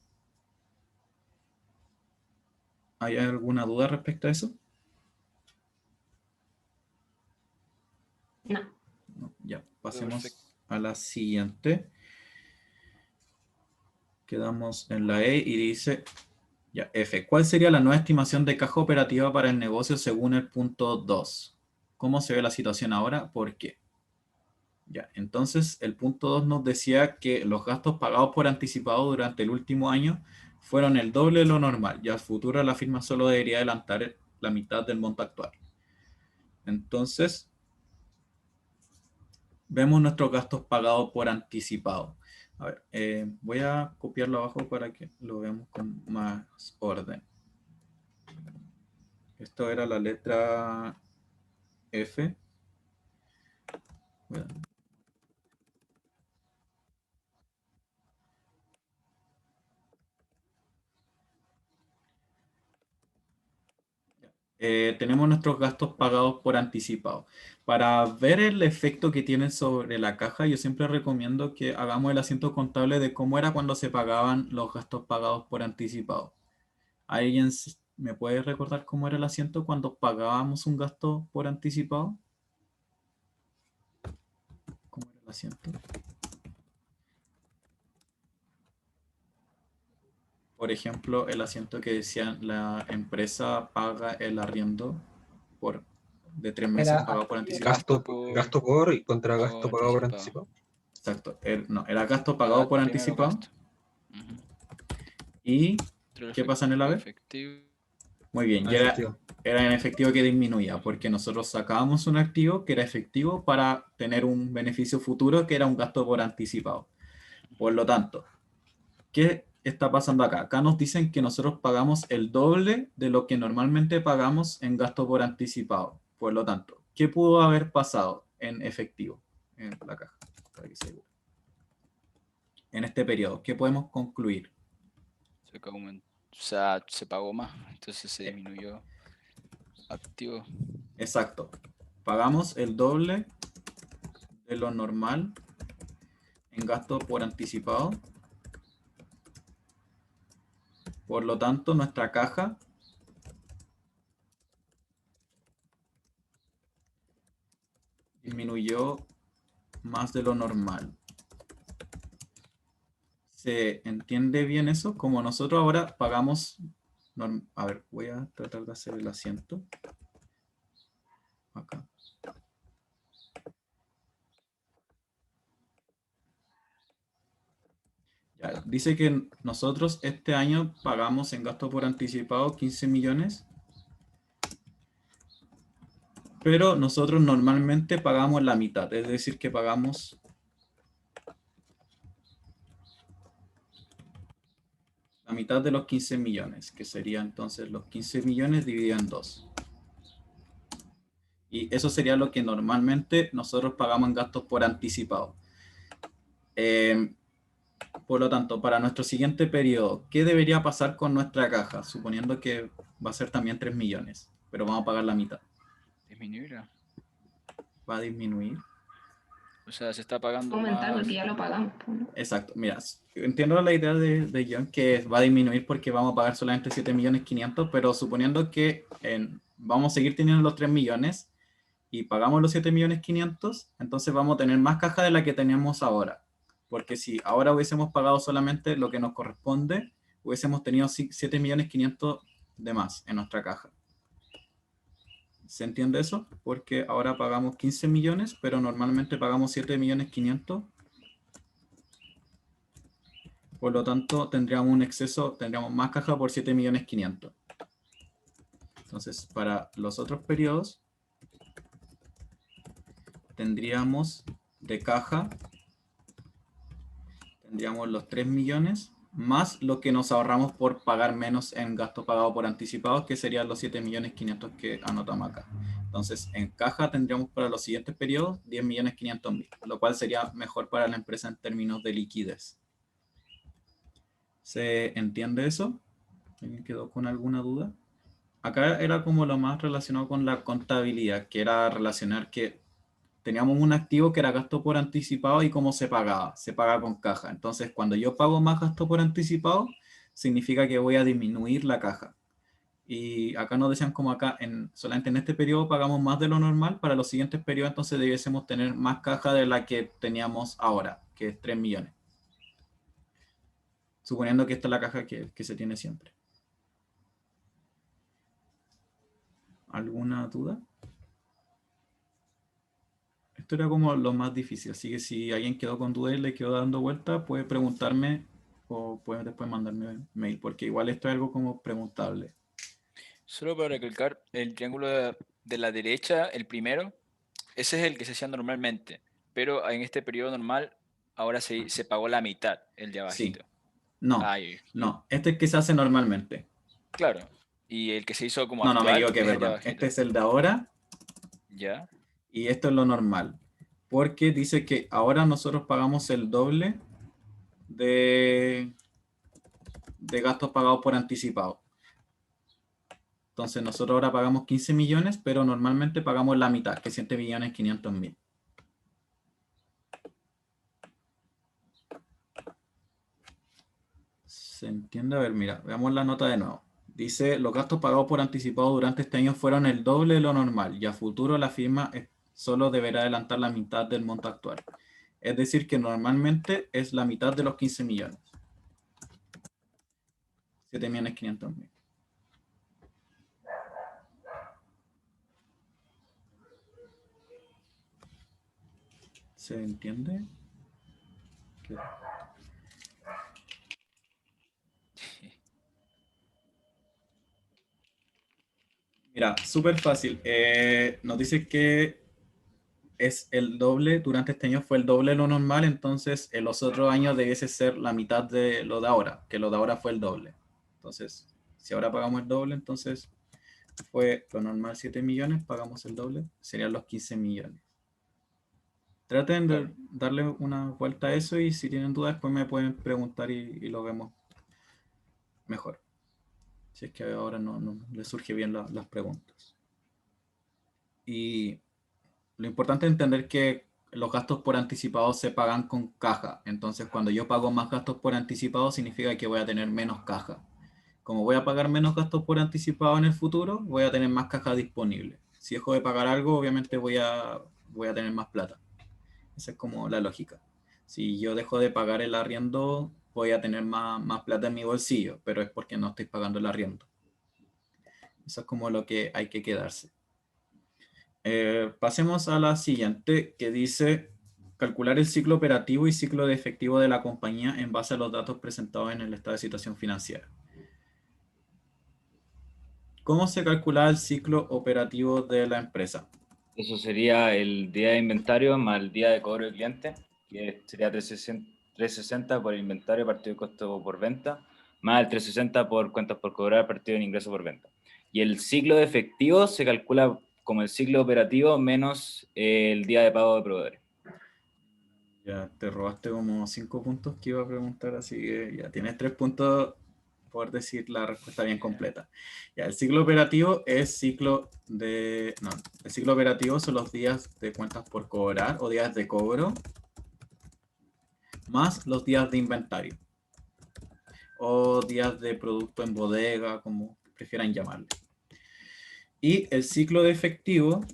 Speaker 1: ¿Hay alguna duda respecto a eso?
Speaker 5: No.
Speaker 1: No, ya, pasemos a la siguiente. Quedamos en la E y dice, ya, F. ¿Cuál sería la nueva estimación de caja operativa para el negocio según el punto 2? ¿Cómo se ve la situación ahora? ¿Por qué? Ya, entonces el punto 2 nos decía que los gastos pagados por anticipado durante el último año fueron el doble de lo normal y al futuro la firma solo debería adelantar la mitad del monto actual. Entonces, vemos nuestros gastos pagados por anticipado. A ver, voy a copiarlo abajo para que lo veamos con más orden. Esto era la letra F. Bueno. Tenemos nuestros gastos pagados por anticipado. Para ver el efecto que tienen sobre la caja, yo siempre recomiendo que hagamos el asiento contable de cómo era cuando se pagaban los gastos pagados por anticipado. ¿Alguien me puede recordar cómo era el asiento cuando pagábamos un gasto por anticipado? ¿Cómo era el asiento? Por ejemplo, el asiento que decía la empresa paga el arriendo de 3 meses
Speaker 6: Era
Speaker 1: pagado por anticipado.
Speaker 4: Gasto por y contra
Speaker 3: pago
Speaker 4: gasto pagado por
Speaker 3: anticipado.
Speaker 4: anticipado.
Speaker 1: Exacto. No, era gasto pagado por
Speaker 3: Primero
Speaker 1: anticipado.
Speaker 3: gasto. Ujú.
Speaker 1: ¿Y
Speaker 3: Otro
Speaker 1: qué pasa en el AVE?
Speaker 3: efectivo.
Speaker 1: Muy bien,
Speaker 4: Ah,
Speaker 1: y
Speaker 4: efectivo.
Speaker 1: era en efectivo que disminuía, porque nosotros sacábamos un activo que era efectivo para tener un beneficio futuro que era un gasto por anticipado. Por lo tanto, ¿qué está pasando acá? Acá nos dicen que nosotros pagamos el doble de lo que normalmente pagamos en gasto por anticipado. Por lo tanto, ¿qué pudo haber pasado en efectivo en la caja? Para que se vea. En este periodo, ¿qué podemos concluir?
Speaker 3: Se pagó más, entonces se disminuyó activo.
Speaker 1: Exacto. Pagamos el doble de lo normal en gasto por anticipado. Por lo tanto, nuestra caja disminuyó más de lo normal. ¿Se entiende bien eso? Como nosotros ahora pagamos... A ver, voy a tratar de hacer el asiento. Acá. Ya, dice que nosotros este año pagamos en gasto por anticipado 15 millones. Pero nosotros normalmente pagamos la mitad. Es decir, que pagamos... la mitad de los 15 millones, que sería entonces los 15 millones dividido en 2. Y eso sería lo que normalmente nosotros pagamos en gastos por anticipado. Por lo tanto, para nuestro siguiente periodo, ¿qué debería pasar con nuestra caja? Suponiendo que va a ser también 3 millones, pero vamos a pagar la mitad.
Speaker 3: ¿Disminuirá?
Speaker 1: Va a disminuir.
Speaker 3: O sea, se está pagando
Speaker 5: Aumentar
Speaker 3: más.
Speaker 5: porque ya lo pagamos, ¿no?
Speaker 1: Exacto, mira, entiendo la idea de John que va a disminuir porque vamos a pagar solamente 7 millones 500, pero suponiendo que vamos a seguir teniendo los 3 millones y pagamos los 7 millones 500, entonces vamos a tener más caja de la que tenemos ahora. Porque si ahora hubiésemos pagado solamente lo que nos corresponde, hubiésemos tenido 7 millones 500 de más en nuestra caja. ¿Se entiende eso? Porque ahora pagamos 15 millones, pero normalmente pagamos 7 millones 500. Por lo tanto, tendríamos un exceso, tendríamos más caja por 7 millones 500. Entonces, para los otros periodos, tendríamos de caja, tendríamos los 3 millones, más lo que nos ahorramos por pagar menos en gasto pagado por anticipado, que serían los 7 millones 500 que anotamos acá. Entonces, en caja tendríamos para los siguientes periodos 10 millones 500 mil, lo cual sería mejor para la empresa en términos de liquidez. ¿Se entiende eso? ¿Alguien quedó con alguna duda? Acá era como lo más relacionado con la contabilidad, que era relacionar que teníamos un activo que era gasto por anticipado y cómo se pagaba. Se paga con caja. Entonces, cuando yo pago más gasto por anticipado, significa que voy a disminuir la caja. Y acá nos decían como acá, solamente en este periodo pagamos más de lo normal, para los siguientes periodos entonces debiésemos tener más caja de la que teníamos ahora, que es 3 millones. Suponiendo que esta es la caja que se tiene siempre. ¿Alguna duda? Esto era como lo más difícil, así que si alguien quedó con duda y le quedó dando vuelta, puede preguntarme o puede después mandarme mail, porque igual esto es algo como preguntable.
Speaker 3: Solo para recalcar, el triángulo de la derecha, el primero, ese es el que se hacía normalmente, pero en este periodo normal ahora se pagó la mitad, el de
Speaker 1: Sí.
Speaker 3: abajito.
Speaker 1: No,
Speaker 3: Ay,
Speaker 1: no, este es que se hace normalmente.
Speaker 3: claro. Y el que se hizo como
Speaker 1: No, me
Speaker 3: actual
Speaker 1: equivoqué,
Speaker 3: es el de
Speaker 1: perdón.
Speaker 3: abajito.
Speaker 1: Este es el de ahora
Speaker 3: ¿Ya?
Speaker 1: y esto es lo normal. Porque dice que ahora nosotros pagamos el doble de gastos pagados por anticipado. Entonces nosotros ahora pagamos 15 millones, pero normalmente pagamos la mitad, que es 7.500.000. ¿Se entiende? A ver, mira, veamos la nota de nuevo. Dice, los gastos pagados por anticipado durante este año fueron el doble de lo normal y a futuro la firma solo deberá adelantar la mitad del monto actual. Es decir, que normalmente es la mitad de los 15 millones. 7.500.000. ¿Se entiende? ¿Qué? Mira, súper fácil. Nos dice que es el doble, durante este año fue el doble de lo normal, entonces en los otros años debiese ser la mitad de lo de ahora, que lo de ahora fue el doble. Entonces, si ahora pagamos el doble, entonces fue lo normal 7 millones, pagamos el doble, serían los 15 millones. Traten de darle una vuelta a eso y si tienen dudas después me pueden preguntar y lo vemos mejor. Si es que ahora no les surge bien las preguntas. Y lo importante es entender que los gastos por anticipado se pagan con caja. Entonces, cuando yo pago más gastos por anticipado, significa que voy a tener menos caja. Como voy a pagar menos gastos por anticipado en el futuro, voy a tener más caja disponible. Si dejo de pagar algo, obviamente voy a tener más plata. Esa es como la lógica. Si yo dejo de pagar el arriendo, voy a tener más plata en mi bolsillo, pero es porque no estoy pagando el arriendo. Eso es como lo que hay que quedarse. Pasemos a la siguiente, que dice calcular el ciclo operativo y ciclo de efectivo de la compañía en base a los datos presentados en el estado de situación financiera. ¿Cómo se calcula el ciclo operativo de la empresa?
Speaker 2: Eso sería el día de inventario más el día de cobro de cliente, que sería 360 por inventario partido de costo por venta, más el 360 por cuentas por cobrar partido en ingreso por venta. Y el ciclo de efectivo se calcula como el ciclo operativo menos el día de pago de proveedores.
Speaker 1: Ya te robaste como 5 puntos que iba a preguntar, así que ya tienes 3 puntos por decir la respuesta bien completa. Ya, el ciclo operativo es ciclo de... No, el ciclo operativo son los días de cuentas por cobrar o días de cobro más los días de inventario o días de producto en bodega, como prefieran llamarle. Y el ciclo de efectivo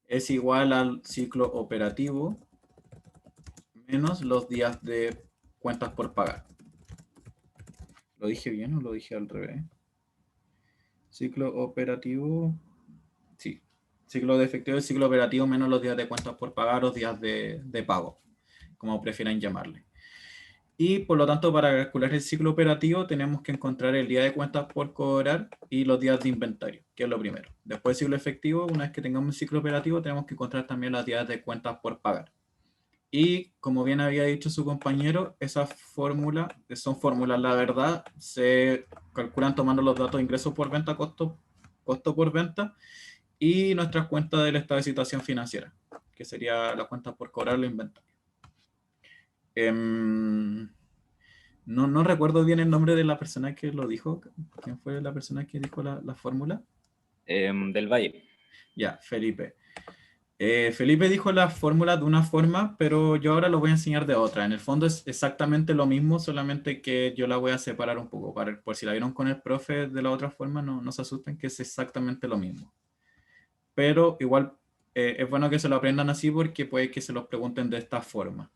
Speaker 1: es igual al ciclo operativo menos los días de cuentas por pagar. ¿Lo dije bien o lo dije al revés? Ciclo operativo, sí. Ciclo de efectivo es ciclo operativo menos los días de cuentas por pagar o días de pago, como prefieran llamarle. Y por lo tanto, para calcular el ciclo operativo tenemos que encontrar el día de cuentas por cobrar y los días de inventario, que es lo primero. Después del ciclo efectivo, una vez que tengamos el ciclo operativo, tenemos que encontrar también los días de cuentas por pagar. Y como bien había dicho su compañero, esas fórmulas, que son fórmulas, la verdad, se calculan tomando los datos de ingresos por venta, costo por venta, y nuestras cuentas del estado de situación financiera, que sería las cuentas por cobrar o inventario. No recuerdo bien el nombre de la persona que lo dijo. ¿Quién fue la persona que dijo la fórmula?
Speaker 2: Del Valle.
Speaker 1: Ya, Felipe. Felipe dijo la fórmula de una forma, pero yo ahora lo voy a enseñar de otra. En el fondo es exactamente lo mismo, solamente que yo la voy a separar un poco. Por si la vieron con el profe de la otra forma, no se asusten que es exactamente lo mismo. Pero igual es bueno que se lo aprendan así porque puede que se los pregunten de esta forma.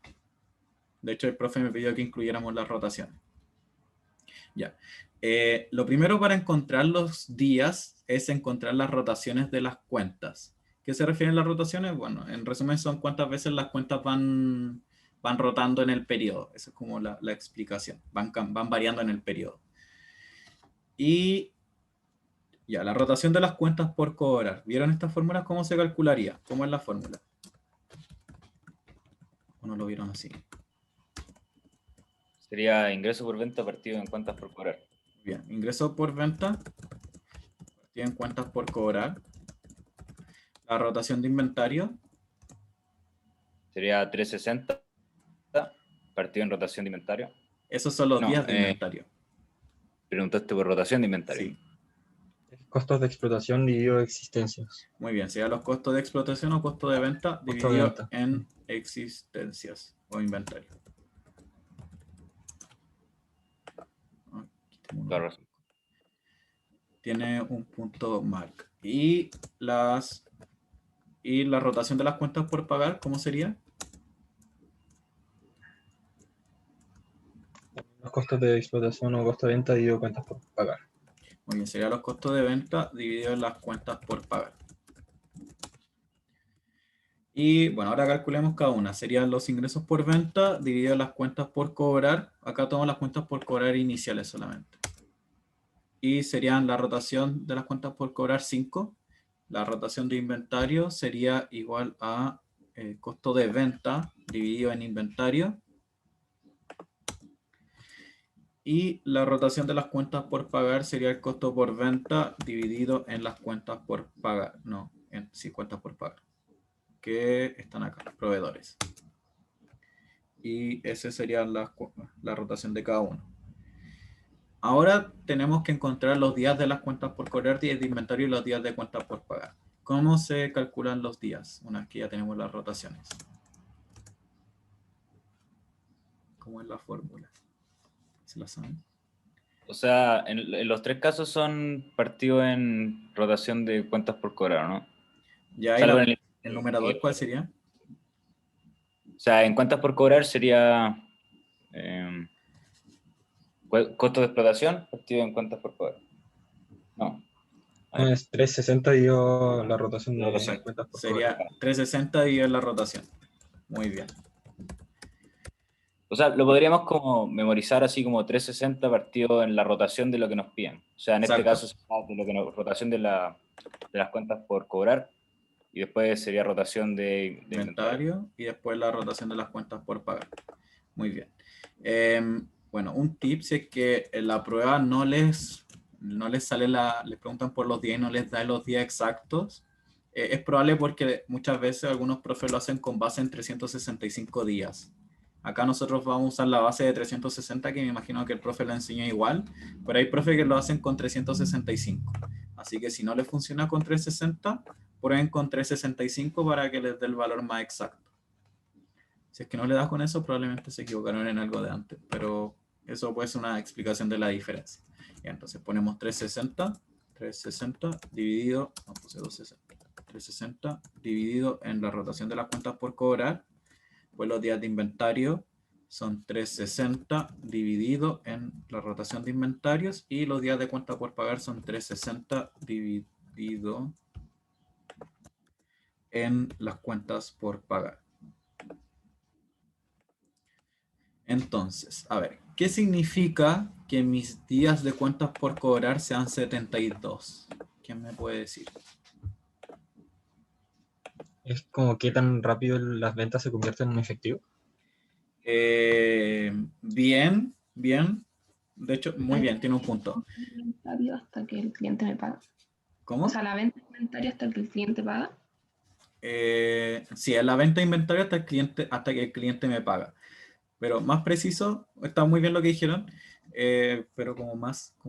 Speaker 1: De hecho, el profe me pidió que incluyéramos las rotaciones. Ya. Lo primero para encontrar los días es encontrar las rotaciones de las cuentas. ¿Qué se refieren las rotaciones? Bueno, en resumen son cuántas veces las cuentas van rotando en el periodo. Esa es como la explicación. Van variando en el periodo. Y ya, la rotación de las cuentas por cobrar. ¿Vieron estas fórmulas? ¿Cómo se calcularía? ¿Cómo es la fórmula? ¿O no lo vieron así?
Speaker 2: Sería ingreso por venta partido en cuentas por cobrar.
Speaker 1: Bien, ingreso por venta partido en cuentas por cobrar. La rotación de inventario.
Speaker 2: Sería 360 partido en rotación de inventario.
Speaker 1: Esos son los
Speaker 2: No,
Speaker 1: días de inventario.
Speaker 2: Preguntaste por rotación de inventario.
Speaker 1: Sí,
Speaker 4: Costos de explotación dividido existencias.
Speaker 1: muy bien. Serían los costos de explotación o costo de venta
Speaker 4: Costo de
Speaker 1: dividido
Speaker 4: venta.
Speaker 1: en existencias o inventario. Aquí tengo uno.
Speaker 2: Claro.
Speaker 1: Tiene un punto mark. Y la rotación de las cuentas por pagar, ¿cómo sería?
Speaker 4: Los costos de explotación o costo de venta dividido cuentas por pagar.
Speaker 1: Muy bien, serían los costos de venta divididos en las cuentas por pagar. Y bueno, ahora calculemos cada una. Serían los ingresos por venta divididos en las cuentas por cobrar. Acá tomo las cuentas por cobrar iniciales solamente. Y serían la rotación de las cuentas por cobrar 5. La rotación de inventario sería igual a costo de venta dividido en inventario. Y la rotación de las cuentas por pagar sería el costo por venta dividido en las cuentas por pagar. No, sí, cuentas por pagar. Que están acá, proveedores. Y esa sería la rotación de cada uno. Ahora tenemos que encontrar los días de las cuentas por cobrar, días de inventario y los días de cuentas por pagar. ¿Cómo se calculan los días una vez que ya tenemos las rotaciones? ¿Cómo es la fórmula? ¿Se la saben?
Speaker 2: O sea, en los tres casos son partidos en rotación de cuentas por cobrar, ¿no?
Speaker 1: Ya ahí
Speaker 2: Salvo en
Speaker 1: el numerador, ¿cuál sería?
Speaker 2: O sea, en cuentas por cobrar sería costo de explotación partido en cuentas por cobrar. No.
Speaker 4: No, es 360 dividido la rotación de
Speaker 2: Rotación.
Speaker 4: cuentas por
Speaker 1: Sería
Speaker 4: cobrar.
Speaker 1: 360 y en la rotación. Muy bien.
Speaker 2: O sea, lo podríamos como memorizar así como 360 partido en la rotación de lo que nos piden. O sea, en este
Speaker 1: Exacto.
Speaker 2: caso sería de lo que rotación de las cuentas por cobrar y después sería rotación de inventario.
Speaker 1: Inventario y después la rotación de las cuentas por pagar. Muy bien. Bueno, un tip si es que en la prueba no les sale les preguntan por los días y no les da los días exactos. Es probable porque muchas veces algunos profes lo hacen con base en 365 días. Acá nosotros vamos a usar la base de 360, que me imagino que el profe lo enseñó igual, pero hay profes que lo hacen con 365. Así que si no les funciona con 360, prueben con 365 para que les dé el valor más exacto. Si es que no le das con eso, probablemente se equivocaron en algo de antes, pero eso puede ser una explicación de la diferencia. Y entonces ponemos 360 dividido, no puse 260, 360 dividido en la rotación de las cuentas por cobrar, pues los días de inventario son 360 dividido en la rotación de inventarios y los días de cuenta por pagar son 360 dividido en las cuentas por pagar. Entonces, a ver, ¿qué significa que mis días de cuentas por cobrar sean 72? ¿Quién me puede decir?
Speaker 4: Es como qué tan rápido las ventas se convierten en efectivo.
Speaker 1: Bien. De hecho, muy bien, tiene un punto.
Speaker 5: Inventario hasta que el cliente me paga.
Speaker 1: ¿Cómo?
Speaker 5: O sea, la venta de inventario hasta que el cliente paga.
Speaker 1: Sí, es la venta de inventario hasta que el cliente me paga. Pero más preciso, está muy bien lo que dijeron, pero como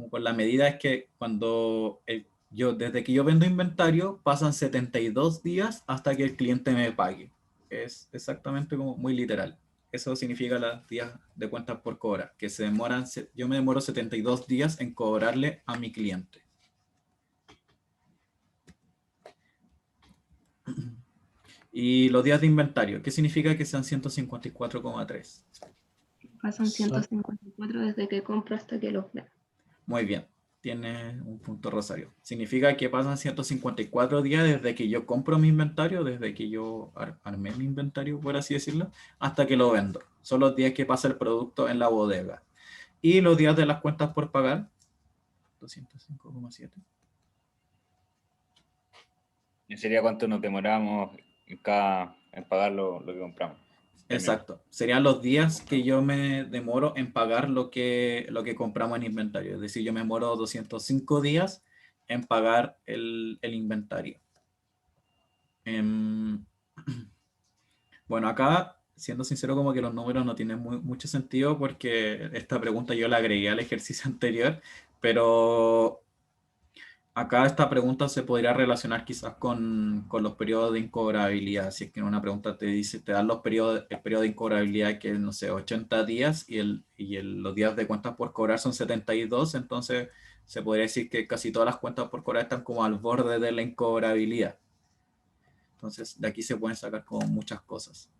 Speaker 1: con la medida es que cuando desde que yo vendo inventario, pasan 72 días hasta que el cliente me pague. Es exactamente como muy literal. Eso significa los días de cuentas por cobrar, que yo me demoro 72 días en cobrarle a mi cliente. Y los días de inventario, ¿qué significa que sean 154,3?
Speaker 5: Pasan 154 desde que compro hasta que los vendo.
Speaker 1: Muy bien, tiene un punto, Rosario. Significa que pasan 154 días desde que yo compro mi inventario, desde que yo armé mi inventario, por así decirlo, hasta que lo vendo. Son los días que pasa el producto en la bodega. Y los días de las cuentas por pagar, 205,7.
Speaker 2: ¿Y sería cuánto nos demoramos en pagar lo que compramos?
Speaker 1: Exacto. Serían los días que yo me demoro en pagar lo que compramos en inventario. Es decir, yo me demoro 205 días en pagar el inventario. Bueno, acá, siendo sincero, como que los números no tienen mucho sentido porque esta pregunta yo la agregué al ejercicio anterior, pero acá esta pregunta se podría relacionar quizás con los periodos de incobrabilidad. Si es que en una pregunta te dice, te dan el periodo de incobrabilidad que es, no sé, 80 días los días de cuentas por cobrar son 72, entonces se podría decir que casi todas las cuentas por cobrar están como al borde de la incobrabilidad. Entonces, de aquí se pueden sacar como muchas cosas.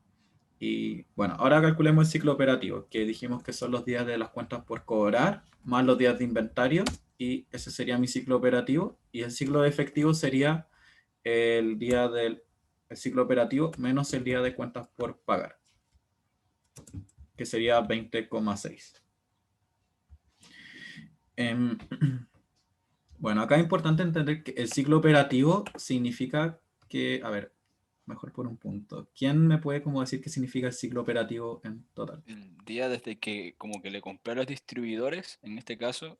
Speaker 1: Y bueno, ahora calculemos el ciclo operativo, que dijimos que son los días de las cuentas por cobrar, más los días de inventario, y ese sería mi ciclo operativo. Y el ciclo efectivo sería el ciclo operativo menos el día de cuentas por pagar, que sería 20,6. Bueno, acá es importante entender que el ciclo operativo significa que, a ver, mejor por un punto. ¿Quién me puede como decir qué significa el ciclo operativo en total?
Speaker 3: El día desde que como que le compré a los distribuidores, en este caso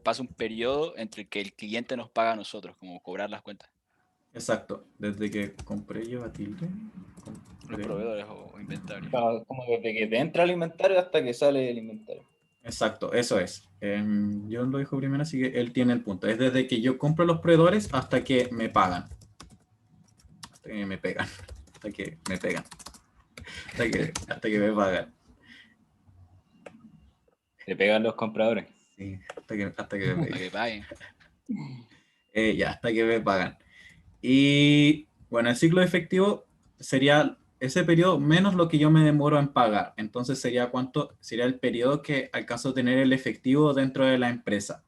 Speaker 3: pasa un periodo entre que el cliente nos paga a nosotros, como cobrar las cuentas,
Speaker 1: Exacto, desde que compré yo a tilde.
Speaker 3: los proveedores o inventario.
Speaker 2: Como desde que te entra el inventario hasta que sale el inventario.
Speaker 1: Exacto, eso es. Yo lo dijo primero, así que él tiene el punto. Es desde que yo compro los proveedores hasta que me pagan. Hasta que me pegan. Hasta que me pegan. Hasta que me pagan.
Speaker 2: Le pegan los compradores.
Speaker 1: Sí, hasta que me
Speaker 3: Para
Speaker 1: pegan.
Speaker 3: que paguen.
Speaker 1: Ya, hasta que me pagan. Y bueno, el ciclo efectivo sería ese periodo menos lo que yo me demoro en pagar. Entonces sería sería el periodo que alcanzo a tener el efectivo dentro de la empresa.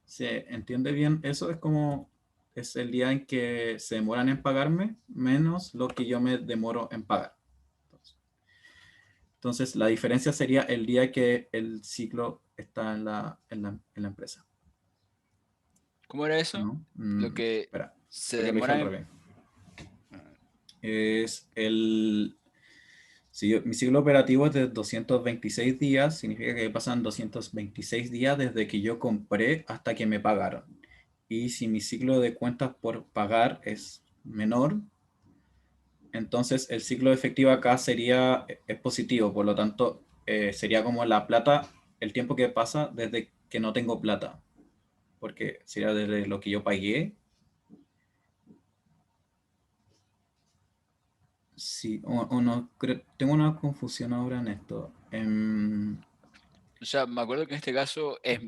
Speaker 1: ¿Se entiende bien? Eso es el día en que se demoran en pagarme menos lo que yo me demoro en pagar. Entonces la diferencia sería el día que el ciclo está en la empresa.
Speaker 3: ¿Cómo era eso?
Speaker 1: ¿No?
Speaker 3: Lo que
Speaker 1: Espera,
Speaker 3: se
Speaker 1: creo que lo dije al
Speaker 3: demoran
Speaker 1: revés. Si mi ciclo operativo es de 226 días, significa que pasan 226 días desde que yo compré hasta que me pagaron. Y si mi ciclo de cuentas por pagar es menor, entonces el ciclo efectivo acá es positivo, por lo tanto sería como la plata, el tiempo que pasa desde que no tengo plata, porque sería desde lo que yo pagué. Sí, o no, tengo una confusión ahora en esto.
Speaker 3: O sea, me acuerdo que en este caso es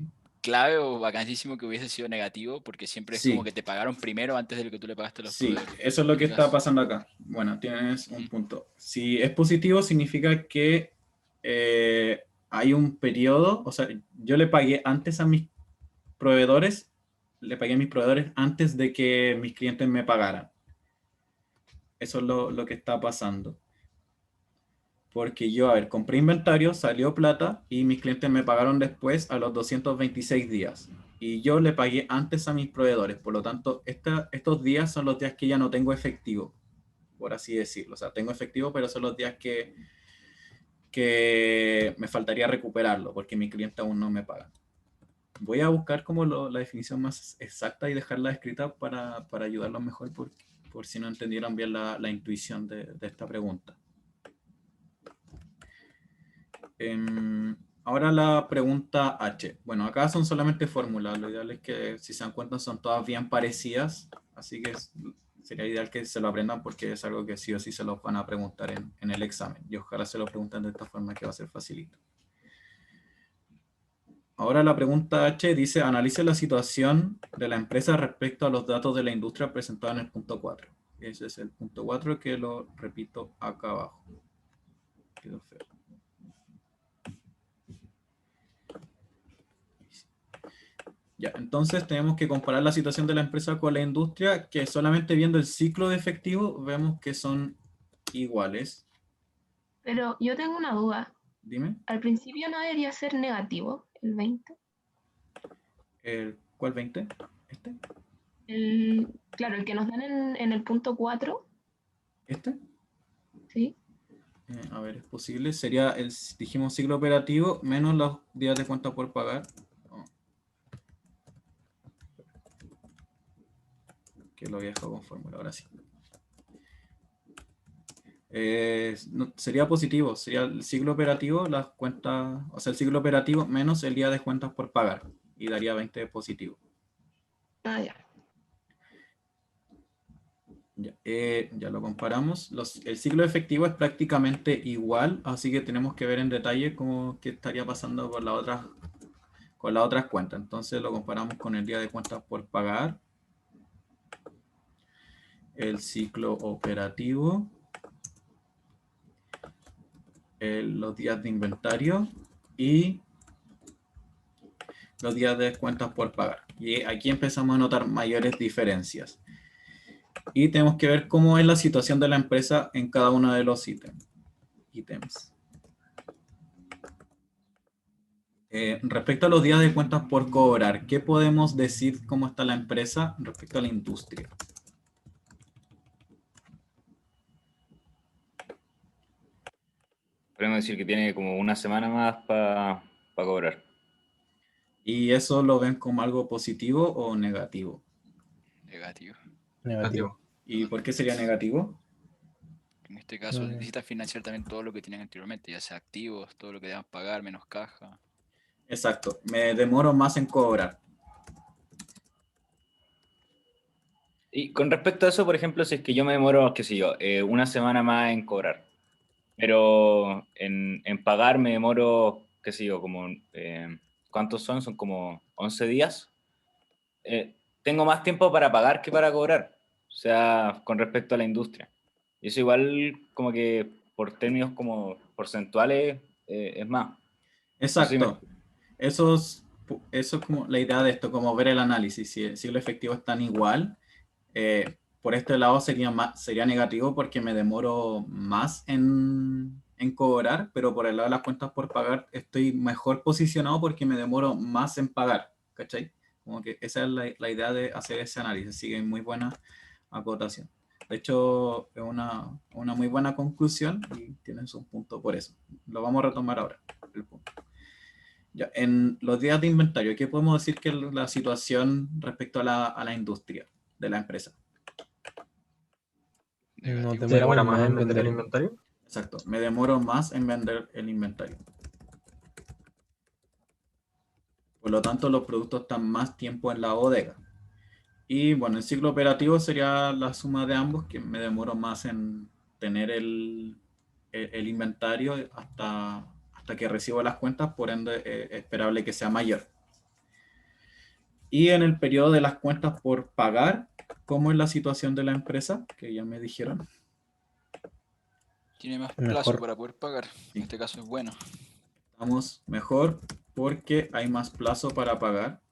Speaker 3: clave o vacancísimo que hubiese sido negativo, porque siempre es como
Speaker 1: Sí,
Speaker 3: que te pagaron primero antes de lo que tú le pagaste a los
Speaker 1: sí,
Speaker 3: proveedores.
Speaker 1: eso es
Speaker 3: En
Speaker 1: lo que
Speaker 3: este
Speaker 1: está
Speaker 3: caso.
Speaker 1: pasando acá. Bueno, tienes un
Speaker 3: Ujú.
Speaker 1: punto. Si es positivo, significa que hay un periodo, o sea, yo le pagué antes a mis proveedores, le pagué a mis proveedores antes de que mis clientes me pagaran. Eso es lo que está pasando. Porque yo, a ver, compré inventario, salió plata y mis clientes me pagaron después a los 226 días. Y yo le pagué antes a mis proveedores. Por lo tanto, estos días son los días que ya no tengo efectivo, por así decirlo. O sea, tengo efectivo, pero son los días que me faltaría recuperarlo porque mi cliente aún no me paga. Voy a buscar como la definición más exacta y dejarla escrita para ayudarlos mejor por si no entendieron bien la intuición de esta pregunta. Ahora la pregunta H. Bueno, acá son solamente fórmulas. Lo ideal es que, si se dan cuenta, son todas bien parecidas. Así que sería ideal que se lo aprendan porque es algo que sí o sí se lo van a preguntar en el examen. Y ojalá se lo pregunten de esta forma, que va a ser facilito. Ahora la pregunta H dice: analice la situación de la empresa respecto a los datos de la industria presentados en el punto 4. Ese es el punto 4, que lo repito acá abajo. Quedó feo. Ya, entonces tenemos que comparar la situación de la empresa con la industria, que solamente viendo el ciclo de efectivo vemos que son iguales.
Speaker 5: Pero yo tengo una duda.
Speaker 1: Dime,
Speaker 5: Al principio no debería ser negativo el 20.
Speaker 1: ¿cuál 20? ¿Este?
Speaker 5: Claro, el que nos dan en el punto 4,
Speaker 1: ¿Este?
Speaker 5: ¿sí?
Speaker 1: A ver, es posible. Sería dijimos, ciclo operativo menos los días de cuenta por pagar. Oh. Que lo dejo con fórmula, ahora sí. Sería positivo, sería el ciclo operativo, las cuentas, o sea, el ciclo operativo menos el día de cuentas por pagar, y daría 20 positivo.
Speaker 5: Ah, ya.
Speaker 1: Ya lo comparamos. El ciclo efectivo es prácticamente igual, así que tenemos que ver en detalle qué estaría pasando con las otras cuentas. Entonces lo comparamos con el día de cuentas por pagar, el ciclo operativo, los días de inventario y los días de cuentas por pagar. Y aquí empezamos a notar mayores diferencias. Y tenemos que ver cómo es la situación de la empresa en cada uno de los ítems. Respecto a los días de cuentas por cobrar, ¿qué podemos decir cómo está la empresa respecto a la industria?
Speaker 2: Podemos decir que tiene como una semana más para cobrar.
Speaker 1: ¿Y eso lo ven como algo positivo o negativo?
Speaker 3: Negativo.
Speaker 6: Negativo.
Speaker 1: ¿Y por qué sería negativo?
Speaker 3: En este caso necesitas financiar también todo lo que tenían anteriormente, ya sea activos, todo lo que debas pagar, menos caja.
Speaker 1: Exacto, me demoro más en cobrar.
Speaker 2: Y con respecto a eso, por ejemplo, si es que yo me demoro, qué sé yo, una semana más en cobrar, pero en pagar me demoro, qué sé yo, como, ¿cuántos son? Son como 11 días. Tengo más tiempo para pagar que para cobrar, o sea, con respecto a la industria. Y eso igual como que por términos como porcentuales es más.
Speaker 1: Exacto. Eso es como la idea de esto, como ver el análisis. Si el ciclo efectivo es tan igual, por este lado sería negativo porque me demoro más en cobrar, pero por el lado de las cuentas por pagar estoy mejor posicionado porque me demoro más en pagar, ¿cachai? Como que esa es la idea de hacer ese análisis. Sigue muy buena acotación. De hecho, es una muy buena conclusión y tienes un punto por eso. Lo vamos a retomar ahora, el punto. Ya, en los días de inventario, ¿qué podemos decir que es la situación respecto a la industria de la empresa?
Speaker 6: Nos
Speaker 3: Negativo.
Speaker 4: ¿Se demora
Speaker 6: demoramos
Speaker 4: más
Speaker 6: más
Speaker 4: en
Speaker 6: en
Speaker 4: vender el
Speaker 6: vender.
Speaker 4: inventario?
Speaker 1: Exacto, me demoro más en vender el inventario. Por lo tanto, los productos están más tiempo en la bodega. Y bueno, el ciclo operativo sería la suma de ambos, que me demoro más en tener el inventario hasta que recibo las cuentas, por ende es esperable que sea mayor. Y en el periodo de las cuentas por pagar, ¿cómo es la situación de la empresa? Que ya me dijeron.
Speaker 3: Tiene más
Speaker 6: Mejor.
Speaker 3: plazo para poder pagar.
Speaker 1: Sí.
Speaker 3: En este caso es bueno.
Speaker 1: Estamos mejor porque hay más plazo para pagar.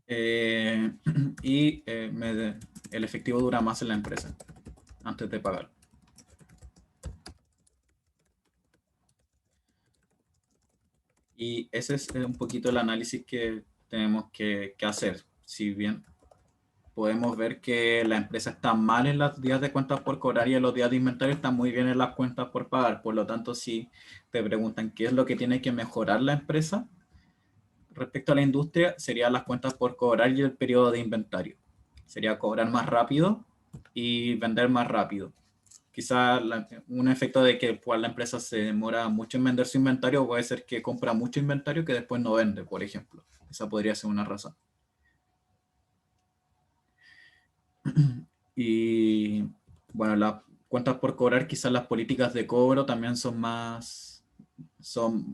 Speaker 1: Y el efectivo dura más en la empresa antes de pagar. Y ese es un poquito el análisis que tenemos que hacer. Si bien podemos ver que la empresa está mal en los días de cuentas por cobrar y en los días de inventario está muy bien en las cuentas por pagar. Por lo tanto, si te preguntan qué es lo que tiene que mejorar la empresa respecto a la industria, serían las cuentas por cobrar y el periodo de inventario. Sería cobrar más rápido y vender más rápido. quizá un efecto de que pues, la empresa se demora mucho en vender su inventario puede ser que compra mucho inventario que después no vende, por ejemplo. Esa podría ser una razón. Y bueno, las cuentas por cobrar, quizás las políticas de cobro también son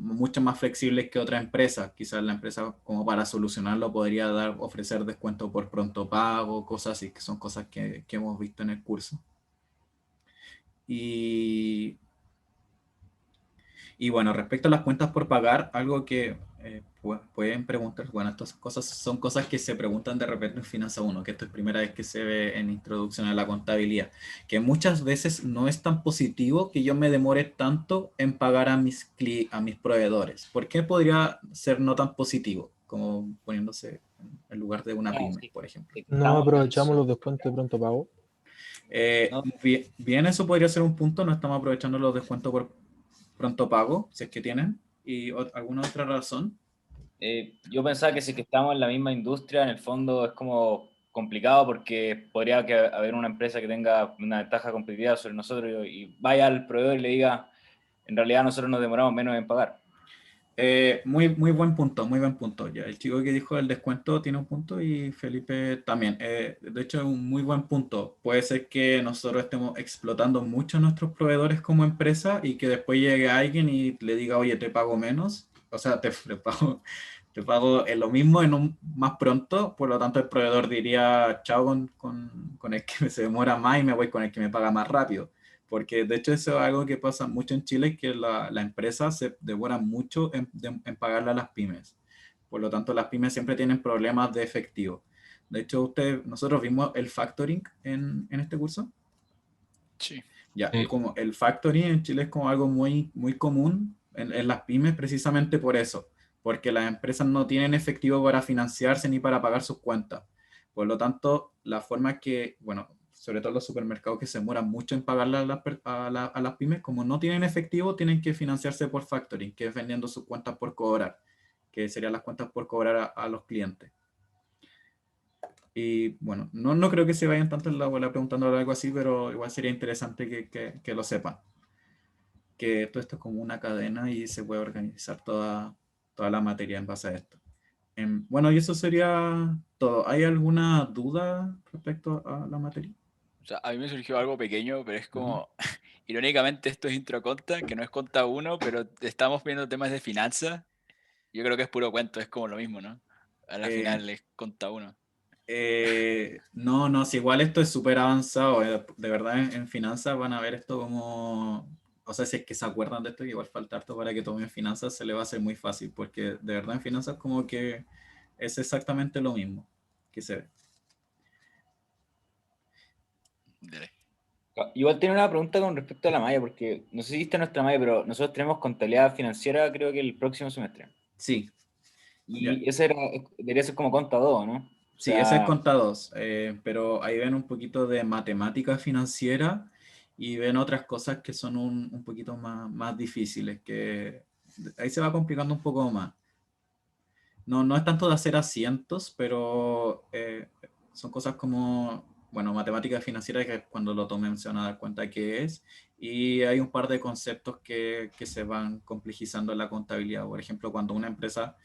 Speaker 1: mucho más flexibles que otras empresas. Quizás la empresa, como para solucionarlo, podría ofrecer descuento por pronto pago, cosas así, que son cosas que hemos visto en el curso. Y bueno, respecto a las cuentas por pagar, algo que pueden preguntar, bueno, estas cosas son cosas que se preguntan de repente en Finanza 1, que esto es primera vez que se ve en Introducción a la Contabilidad, que muchas veces no es tan positivo que yo me demore tanto en pagar a mis proveedores. ¿Por qué podría ser no tan positivo? Como poniéndose en lugar de una
Speaker 2: Claro,
Speaker 1: pyme,
Speaker 2: sí,
Speaker 1: por ejemplo.
Speaker 2: sí,
Speaker 6: No
Speaker 2: estamos en
Speaker 6: aprovechamos
Speaker 2: eso.
Speaker 6: los descuentos de pronto pago.
Speaker 2: No,
Speaker 1: Bien, eso podría ser un punto, no estamos aprovechando los descuentos por pronto pago, si es que tienen, y alguna otra razón.
Speaker 2: yo pensaba que si que estamos en la misma industria, en el fondo es como complicado porque podría haber una empresa que tenga una ventaja competitiva sobre nosotros y vaya al proveedor y le diga, en realidad nosotros nos demoramos menos en pagar.
Speaker 1: Muy buen punto, muy buen punto. Ya, el chico que dijo el descuento tiene un punto y Felipe también. De hecho, es un muy buen punto. Puede ser que nosotros estemos explotando mucho a nuestros proveedores como empresa y que después llegue alguien y le diga, oye, te pago menos. O sea, te pago en lo mismo más pronto. Por lo tanto, el proveedor diría, chao con el que se demora más y me voy con el que me paga más rápido. Porque de hecho eso es algo que pasa mucho en Chile, que la empresa se demora mucho en pagarle a las pymes. Por lo tanto, las pymes siempre tienen problemas de efectivo. De hecho, nosotros vimos el factoring en este curso.
Speaker 3: Sí.
Speaker 1: Ya,
Speaker 4: Sí.
Speaker 1: como el factoring en Chile es como algo muy, muy común en las pymes precisamente por eso, porque las empresas no tienen efectivo para financiarse ni para pagar sus cuentas. Por lo tanto, la forma que, bueno, sobre todo los supermercados que se demoran mucho en pagarle a las pymes, como no tienen efectivo, tienen que financiarse por factoring, que es vendiendo sus cuentas por cobrar, que serían las cuentas por cobrar a los clientes. Y bueno, no creo que se vayan tanto en la bola preguntando algo así, pero igual sería interesante que lo sepan. Que todo esto es como una cadena y se puede organizar toda la materia en base a esto. Bueno, y eso sería todo. ¿Hay alguna duda respecto a la materia?
Speaker 3: O sea, a mí me surgió algo pequeño, pero es
Speaker 1: Ujú.
Speaker 3: como, irónicamente esto es Introconta, que no es Conta 1, pero estamos viendo temas de finanzas. Yo creo que es puro cuento, es como lo mismo, ¿no? A la
Speaker 1: Eh,
Speaker 3: final es Conta 1.
Speaker 1: no, si igual esto es súper avanzado. De verdad, en finanzas van a ver esto como. O sea, si es que se acuerdan de esto, que igual falta harto para que tomen finanzas, se le va a hacer muy fácil, porque de verdad en finanzas como que es exactamente lo mismo que se ve.
Speaker 3: Dale.
Speaker 2: Igual tiene una pregunta con respecto a la malla, porque no sé si viste nuestra malla, pero nosotros tenemos contabilidad financiera creo que el próximo semestre.
Speaker 1: Sí, ya.
Speaker 2: Y ese debería ser como conta 2, ¿no? O
Speaker 1: Sí, ese es
Speaker 2: sea,
Speaker 1: contados, pero ahí ven un poquito de matemática financiera y ven otras cosas que son un poquito más difíciles, que ahí se va complicando un poco más. No es tanto de hacer asientos, pero son cosas como, bueno, matemática financiera, que cuando lo tomen se van a dar cuenta que es, y hay un par de conceptos que se van complejizando en la contabilidad. Por ejemplo, cuando una empresa,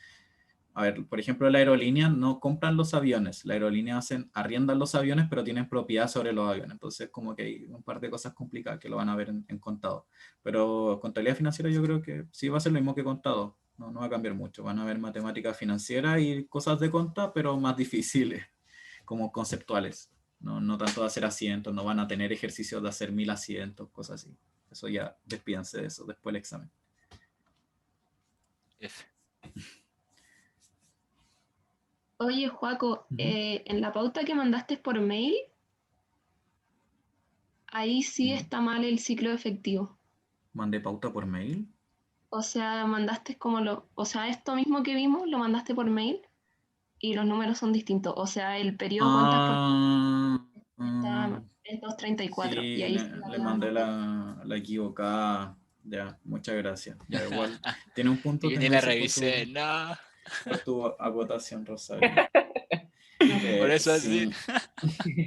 Speaker 1: a ver, por ejemplo, la aerolínea no compran los aviones, la aerolínea arriendan los aviones, pero tienen propiedad sobre los aviones. Entonces, como que hay un par de cosas complicadas que lo van a ver en contado. Pero contabilidad financiera yo creo que sí va a ser lo mismo que contado. No va a cambiar mucho. Van a ver matemática financiera y cosas de conta, pero más difíciles, como conceptuales. No tanto de hacer asientos, no van a tener ejercicios de hacer 1000 asientos, cosas así. Eso ya, despídanse de eso después del examen.
Speaker 3: F.
Speaker 5: Oye, Joaco,
Speaker 1: Ujú.
Speaker 5: en la pauta que mandaste por mail, ahí sí está mal el ciclo efectivo.
Speaker 1: Mandé pauta por mail.
Speaker 5: O sea, mandaste o sea, esto mismo que vimos lo mandaste por mail y los números son distintos. O sea, el periodo cuentas por
Speaker 1: Ah,
Speaker 5: está en 234 y
Speaker 1: sí,
Speaker 5: ahí sí
Speaker 1: le
Speaker 5: había
Speaker 1: mandé
Speaker 5: mal.
Speaker 1: la equivocada. Ya, muchas gracias. Ya, igual, tiene un punto,
Speaker 3: Y
Speaker 1: te
Speaker 3: ni la
Speaker 1: agradezco
Speaker 3: revisé, no.
Speaker 1: por tu acotación, Rosario.
Speaker 3: Por eso así.
Speaker 1: Sí.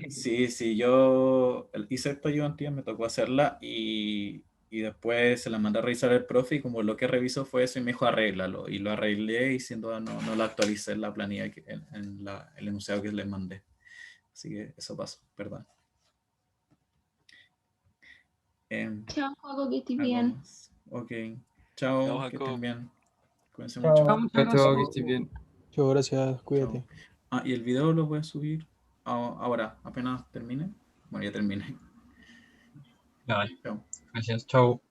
Speaker 1: Sí, yo hice esta ayudantía, me tocó hacerla y después se la mandé a revisar el profe y como lo que revisó fue eso y me dijo arréglalo. Y lo arreglé y sin duda no lo actualicé en la planilla, el enunciado que les mandé. Así que eso pasó, perdón.
Speaker 5: Chao, Joaco, que estés
Speaker 1: Algo
Speaker 5: bien.
Speaker 1: más. Ok,
Speaker 3: Chao,
Speaker 1: chao, que
Speaker 3: Jacob.
Speaker 1: estén bien. Cuídense
Speaker 6: Chao.
Speaker 1: mucho.
Speaker 7: Chao, muchas
Speaker 8: Chao, chao, que
Speaker 7: gracias.
Speaker 8: estés bien.
Speaker 6: Muchas gracias, cuídate.
Speaker 1: Chao. Ah, y el video lo voy a subir ahora, apenas termine. Bueno, ya terminé.
Speaker 4: Ya, vale.
Speaker 1: Chao.
Speaker 4: Gracias. Chao.